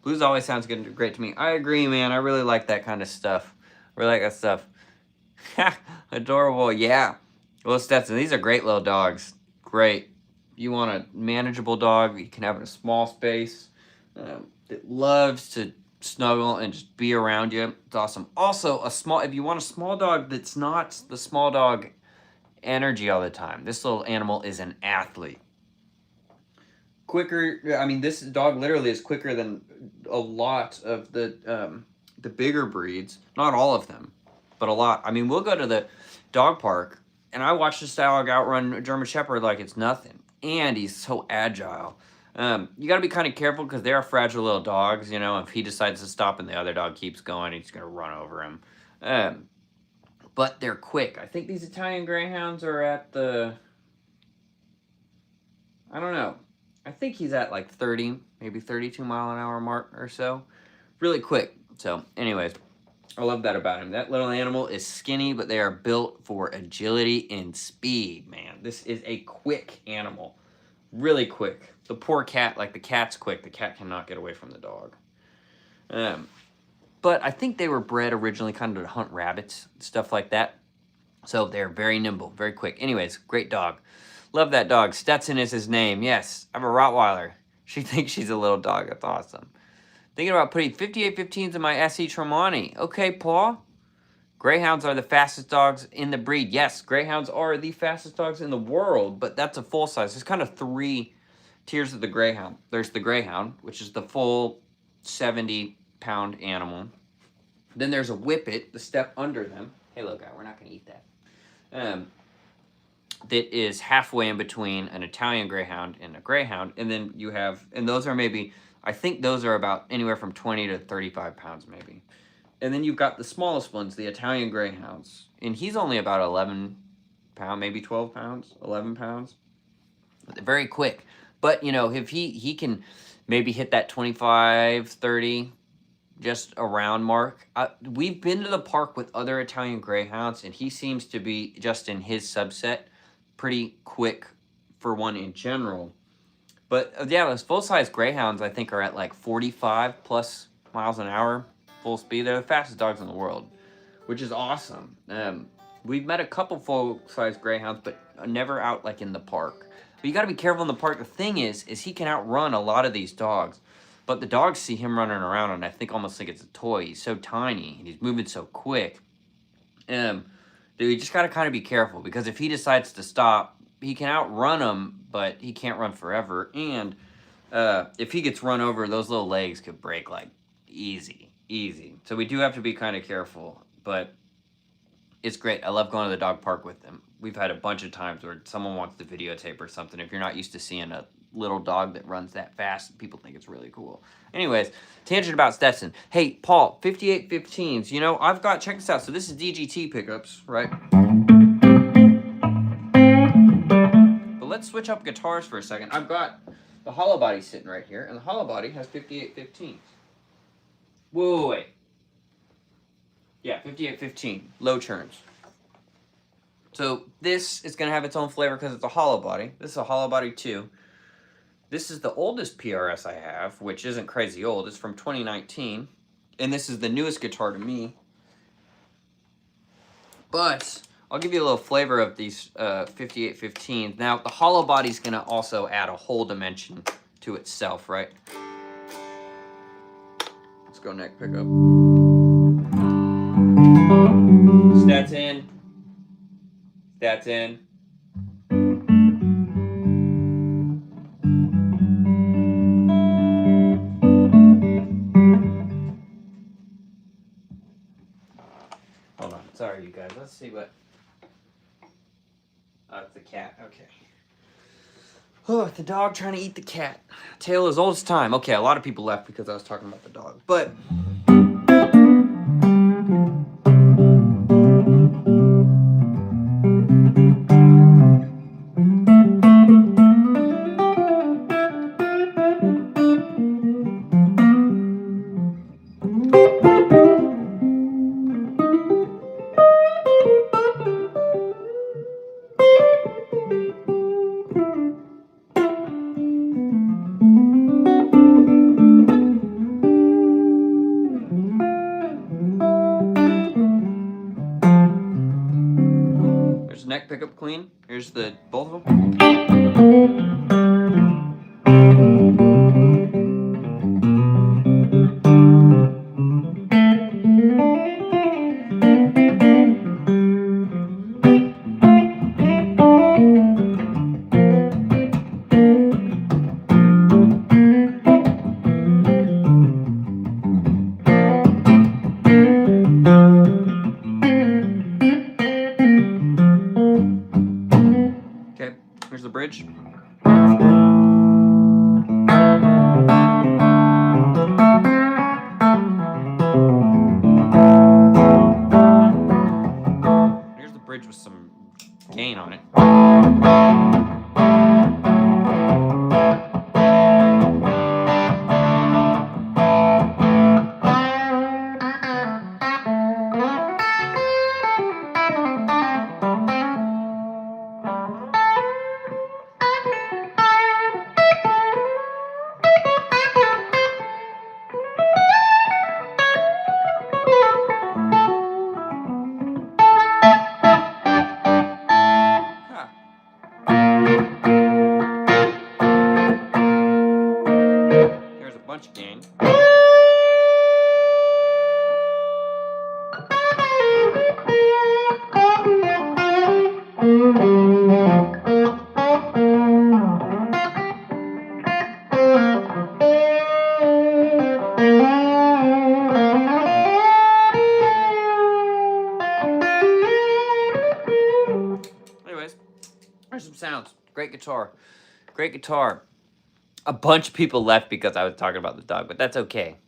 Blues always sounds good and great to me. I agree, man. I really like that kind of stuff. Really like that stuff. Adorable, yeah. Well, Stetson, these are great little dogs. Great. You want a manageable dog you can have in a small space. That loves to snuggle and just be around you. It's awesome. Also, if you want a small dog that's not the small dog energy all the time, this little animal is an athlete. Quicker, I mean, this dog literally is quicker than a lot of the bigger breeds. Not all of them, but a lot. I mean, we'll go to the dog park, and I watch this dog outrun a German Shepherd like it's nothing. And he's so agile. You got to be kind of careful because they are fragile little dogs. You know, if he decides to stop and the other dog keeps going, he's going to run over him. But they're quick. I think these Italian Greyhounds are at the, I don't know. I think he's at like 30, maybe 32 mile an hour mark or so. Really quick. So anyways, I love that about him. That little animal is skinny, but they are built for agility and speed, man. This is a quick animal. Really quick. The poor cat, like the cat's quick. The cat cannot get away from the dog. But I think they were bred originally kind of to hunt rabbits, stuff like that. So they're very nimble, very quick. Anyways, great dog. Love that dog. Stetson is his name. Yes, I have a Rottweiler. She thinks she's a little dog. That's awesome. Thinking about putting 5815s in my SE Tremonti. Okay, Paul. Greyhounds are the fastest dogs in the breed. Yes, Greyhounds are the fastest dogs in the world, but that's a full size. There's kind of 3 tiers of the Greyhound. There's the Greyhound, which is the full 70-pound animal. Then there's a Whippet, the step under them. Hey, little guy, we're not going to eat that. That is halfway in between an Italian Greyhound and a Greyhound. And then you have, and those are maybe, I think those are about anywhere from 20 to 35 pounds maybe. And then you've got the smallest ones, the Italian Greyhounds. And he's only about 11 pounds, maybe 12 pounds, 11 pounds. Very quick. But, you know, if he can maybe hit that 25, 30, just around mark. We've been to the park with other Italian Greyhounds, and he seems to be, just in his subset, pretty quick for one in general. But, yeah, those full-size Greyhounds, I think, are at like 45 plus miles an hour. Full speed. They're the fastest dogs in the world, which is awesome. We've met a couple full-size Greyhounds, but never out like in the park. But you got to be careful in the park. The thing is he can outrun a lot of these dogs, but the dogs see him running around, and I think almost think it's a toy. He's so tiny, and he's moving so quick. Dude, you just got to kind of be careful, because if he decides to stop, he can outrun them, but he can't run forever. And if he gets run over, those little legs could break like easy. So we do have to be kind of careful, but it's great. I love going to the dog park with them. We've had a bunch of times where someone wants to videotape or something. If you're not used to seeing a little dog that runs that fast, people think it's really cool. Anyways, tangent about Stetson. Hey, Paul, 5815s. You know, I've got, check this out. So this is DGT pickups, right? But let's switch up guitars for a second. I've got the hollow body sitting right here, and the hollow body has 5815s. Whoa, wait. Yeah, 5815, low turns. So this is going to have its own flavor because it's a hollow body. This is a hollow body too. This is the oldest PRS I have, which isn't crazy old. It's from 2019. And this is the newest guitar to me. But I'll give you a little flavor of these 5815s. Now, the hollow body's going to also add a whole dimension to itself, right? Let's go neck pickup. Stats in. Stats in. but... Oh, it's the cat. Okay. Oh, the dog trying to eat the cat. Tale as old as time. Okay, a lot of people left because I was talking about the dog. But... There's the neck pickup clean. Here's the both of them. Okay, here's the bridge. Here's the bridge with some gain on it. There's a bunch of gain. Anyways, there's some sounds. Great guitar. Great guitar. A bunch of people left because I was talking about the dog, but that's okay.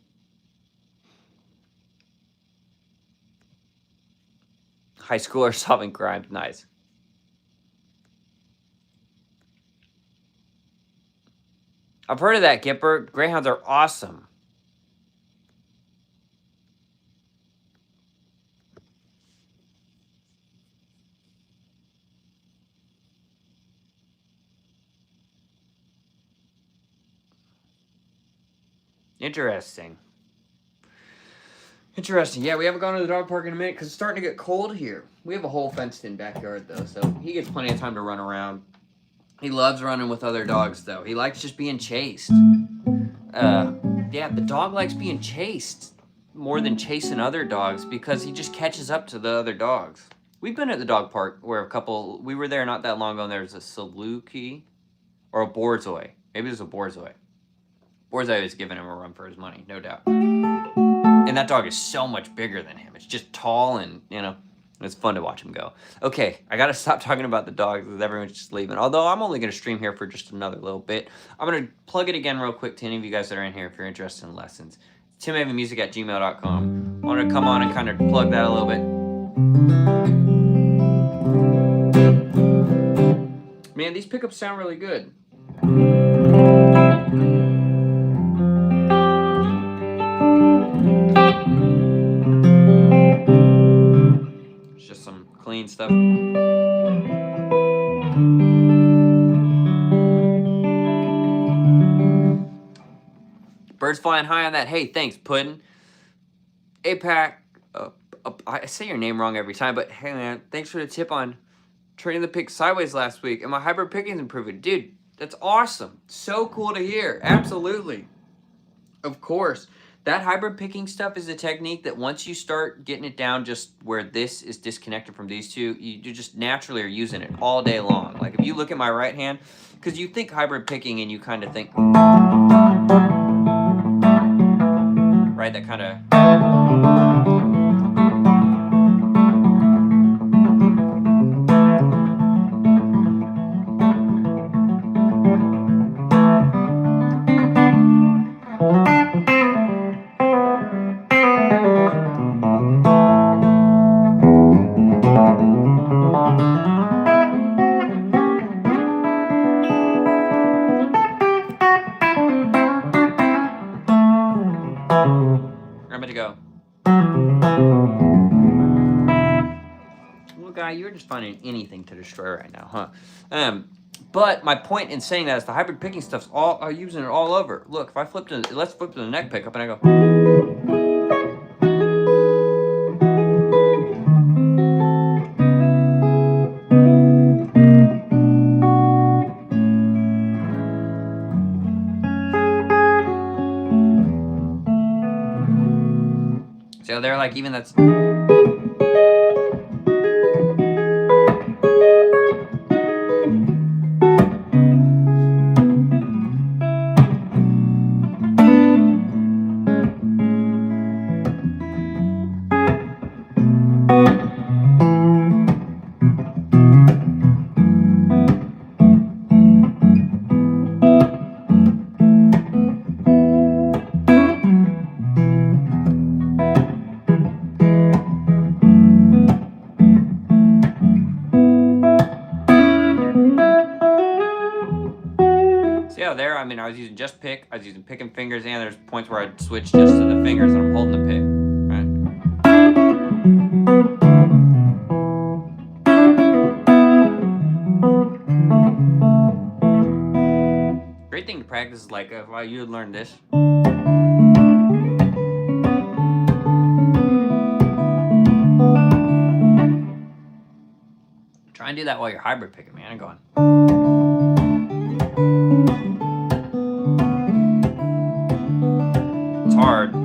High schoolers solving crimes. Nice. I've heard of that, Kipper. Greyhounds are awesome. Interesting. Interesting. Yeah, we haven't gone to the dog park in a minute because it's starting to get cold here. We have a whole fenced-in backyard, though, so he gets plenty of time to run around. He loves running with other dogs, though. He likes just being chased. Yeah, the dog likes being chased more than chasing other dogs because he just catches up to the other dogs. We've been at the dog park where we were there not that long ago, and there was a Saluki or a Borzoi. Maybe it was a Borzoi. Borzoi was giving him a run for his money, no doubt. And that dog is so much bigger than him. It's just tall and, it's fun to watch him go. Okay, I got to stop talking about the dogs because everyone's just leaving. Although I'm only going to stream here for just another little bit. I'm going to plug it again real quick to any of you guys that are in here if you're interested in lessons. TimAvenMusic@gmail.com. I want to come on and kind of plug that a little bit. Man, these pickups sound really good. It's just some clean stuff. Birds flying high on that. Hey, thanks, Puddin'. APAC. I say your name wrong every time, but hey, man, thanks for the tip on turning the pick sideways last week. And my hybrid picking's improving. Dude, that's awesome. So cool to hear. Absolutely. Of course. That hybrid picking stuff is a technique that once you start getting it down just where this is disconnected from these two, you just naturally are using it all day long. Like if you look at my right hand, because you think hybrid picking and you kind of think, right, that kind of... just finding anything to destroy right now, huh? But my point in saying that is the hybrid picking stuff's all I'm using it all over. Look, if I flip to let's flip to the neck pickup and I go. See how they're like even that's. There, I mean, I was using just pick. I was using pick and fingers, and there's points where I'd switch just to the fingers and I'm holding the pick, right? Great thing to practice is like if you would learn this. Try and do that while you're hybrid picking, man, and going. Hard. Real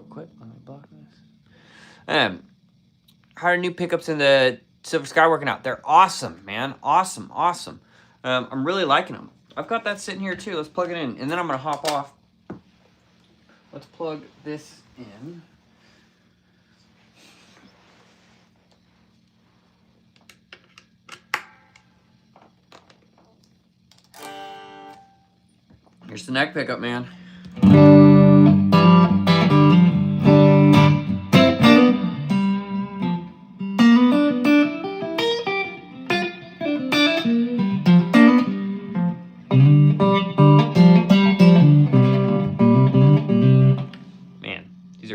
quick, let me block this. How are new pickups in the Silver Sky working out? They're awesome, man. Awesome. I'm really liking them. I've got that sitting here too. Let's plug it in. And then I'm going to hop off. Let's plug this in. Here's the neck pickup, man.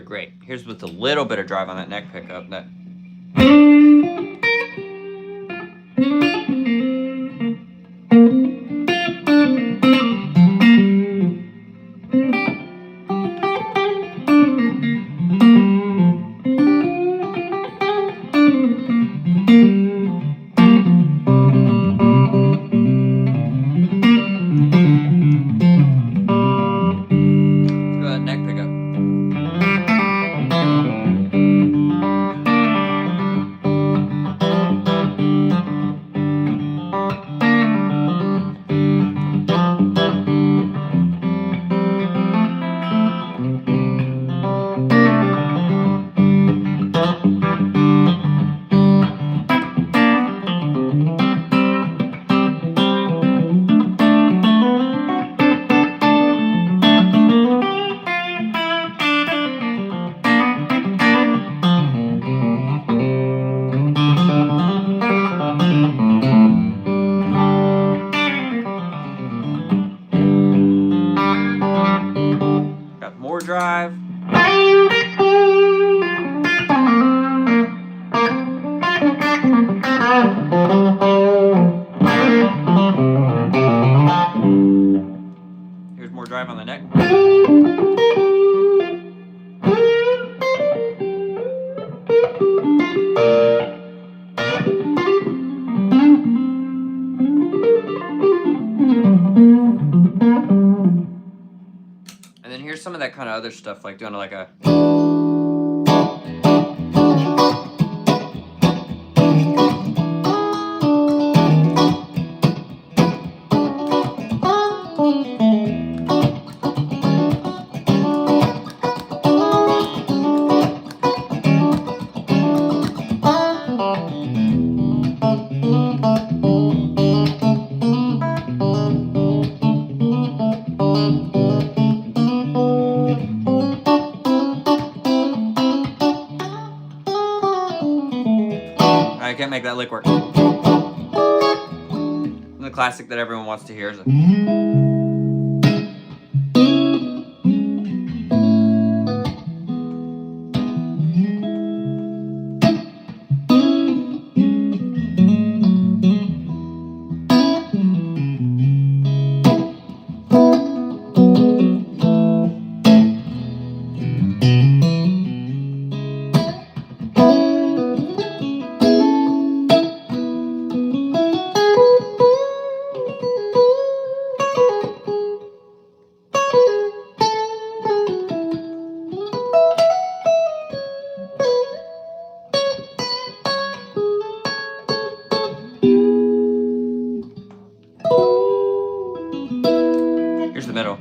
Great. Here's with a little bit of drive on that neck pickup. That. Drive. Here's more drive on the neck. And then here's some of that kind of other stuff, like doing like a. I can't make that lick work. The classic that everyone wants to hear is a... Here's the middle.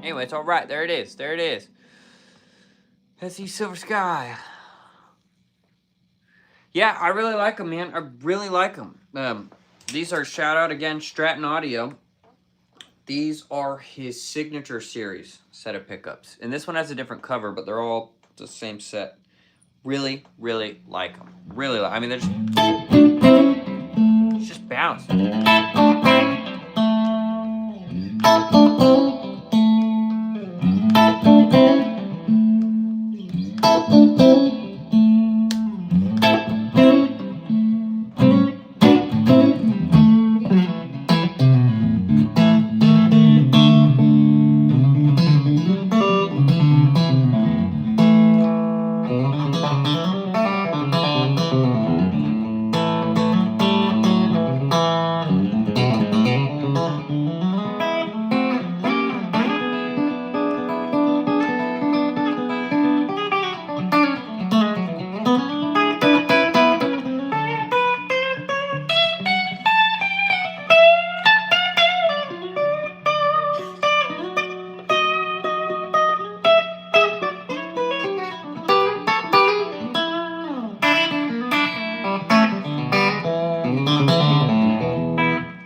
Anyway, it's all right. There it is. There it is. That's the Silver Sky. Yeah, I really like them, man. I really like them. These are, shout out again, Stratton Audio. These are his signature series set of pickups. And this one has a different cover, but they're all the same set. Really, really like them. Really like. I mean, they're just... It's just bounce.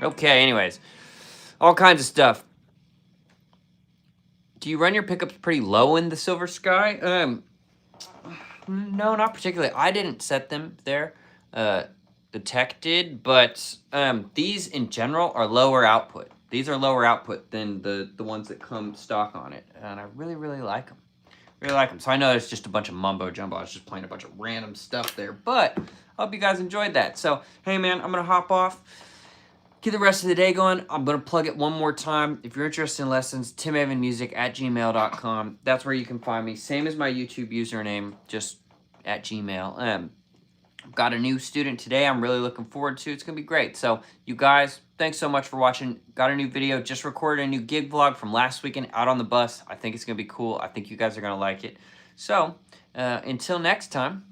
Okay, anyways, all kinds of stuff. Do you run your pickups pretty low in the Silver Sky? No, not particularly. I didn't set them there. The tech did, but these in general are lower output. These are lower output than the ones that come stock on it, and I really, really like them. Really like them. So I know it's just a bunch of mumbo jumbo. I was just playing a bunch of random stuff there, but I hope you guys enjoyed that. So, hey man, I'm gonna hop off. Get the rest of the day going. I'm going to plug it one more time. If you're interested in lessons, timavenmusic@gmail.com. That's where you can find me. Same as my YouTube username, just at Gmail. I've got a new student today I'm really looking forward to. It's going to be great. So, you guys, thanks so much for watching. Got a new video. Just recorded a new gig vlog from last weekend out on the bus. I think it's going to be cool. I think you guys are going to like it. So, until next time,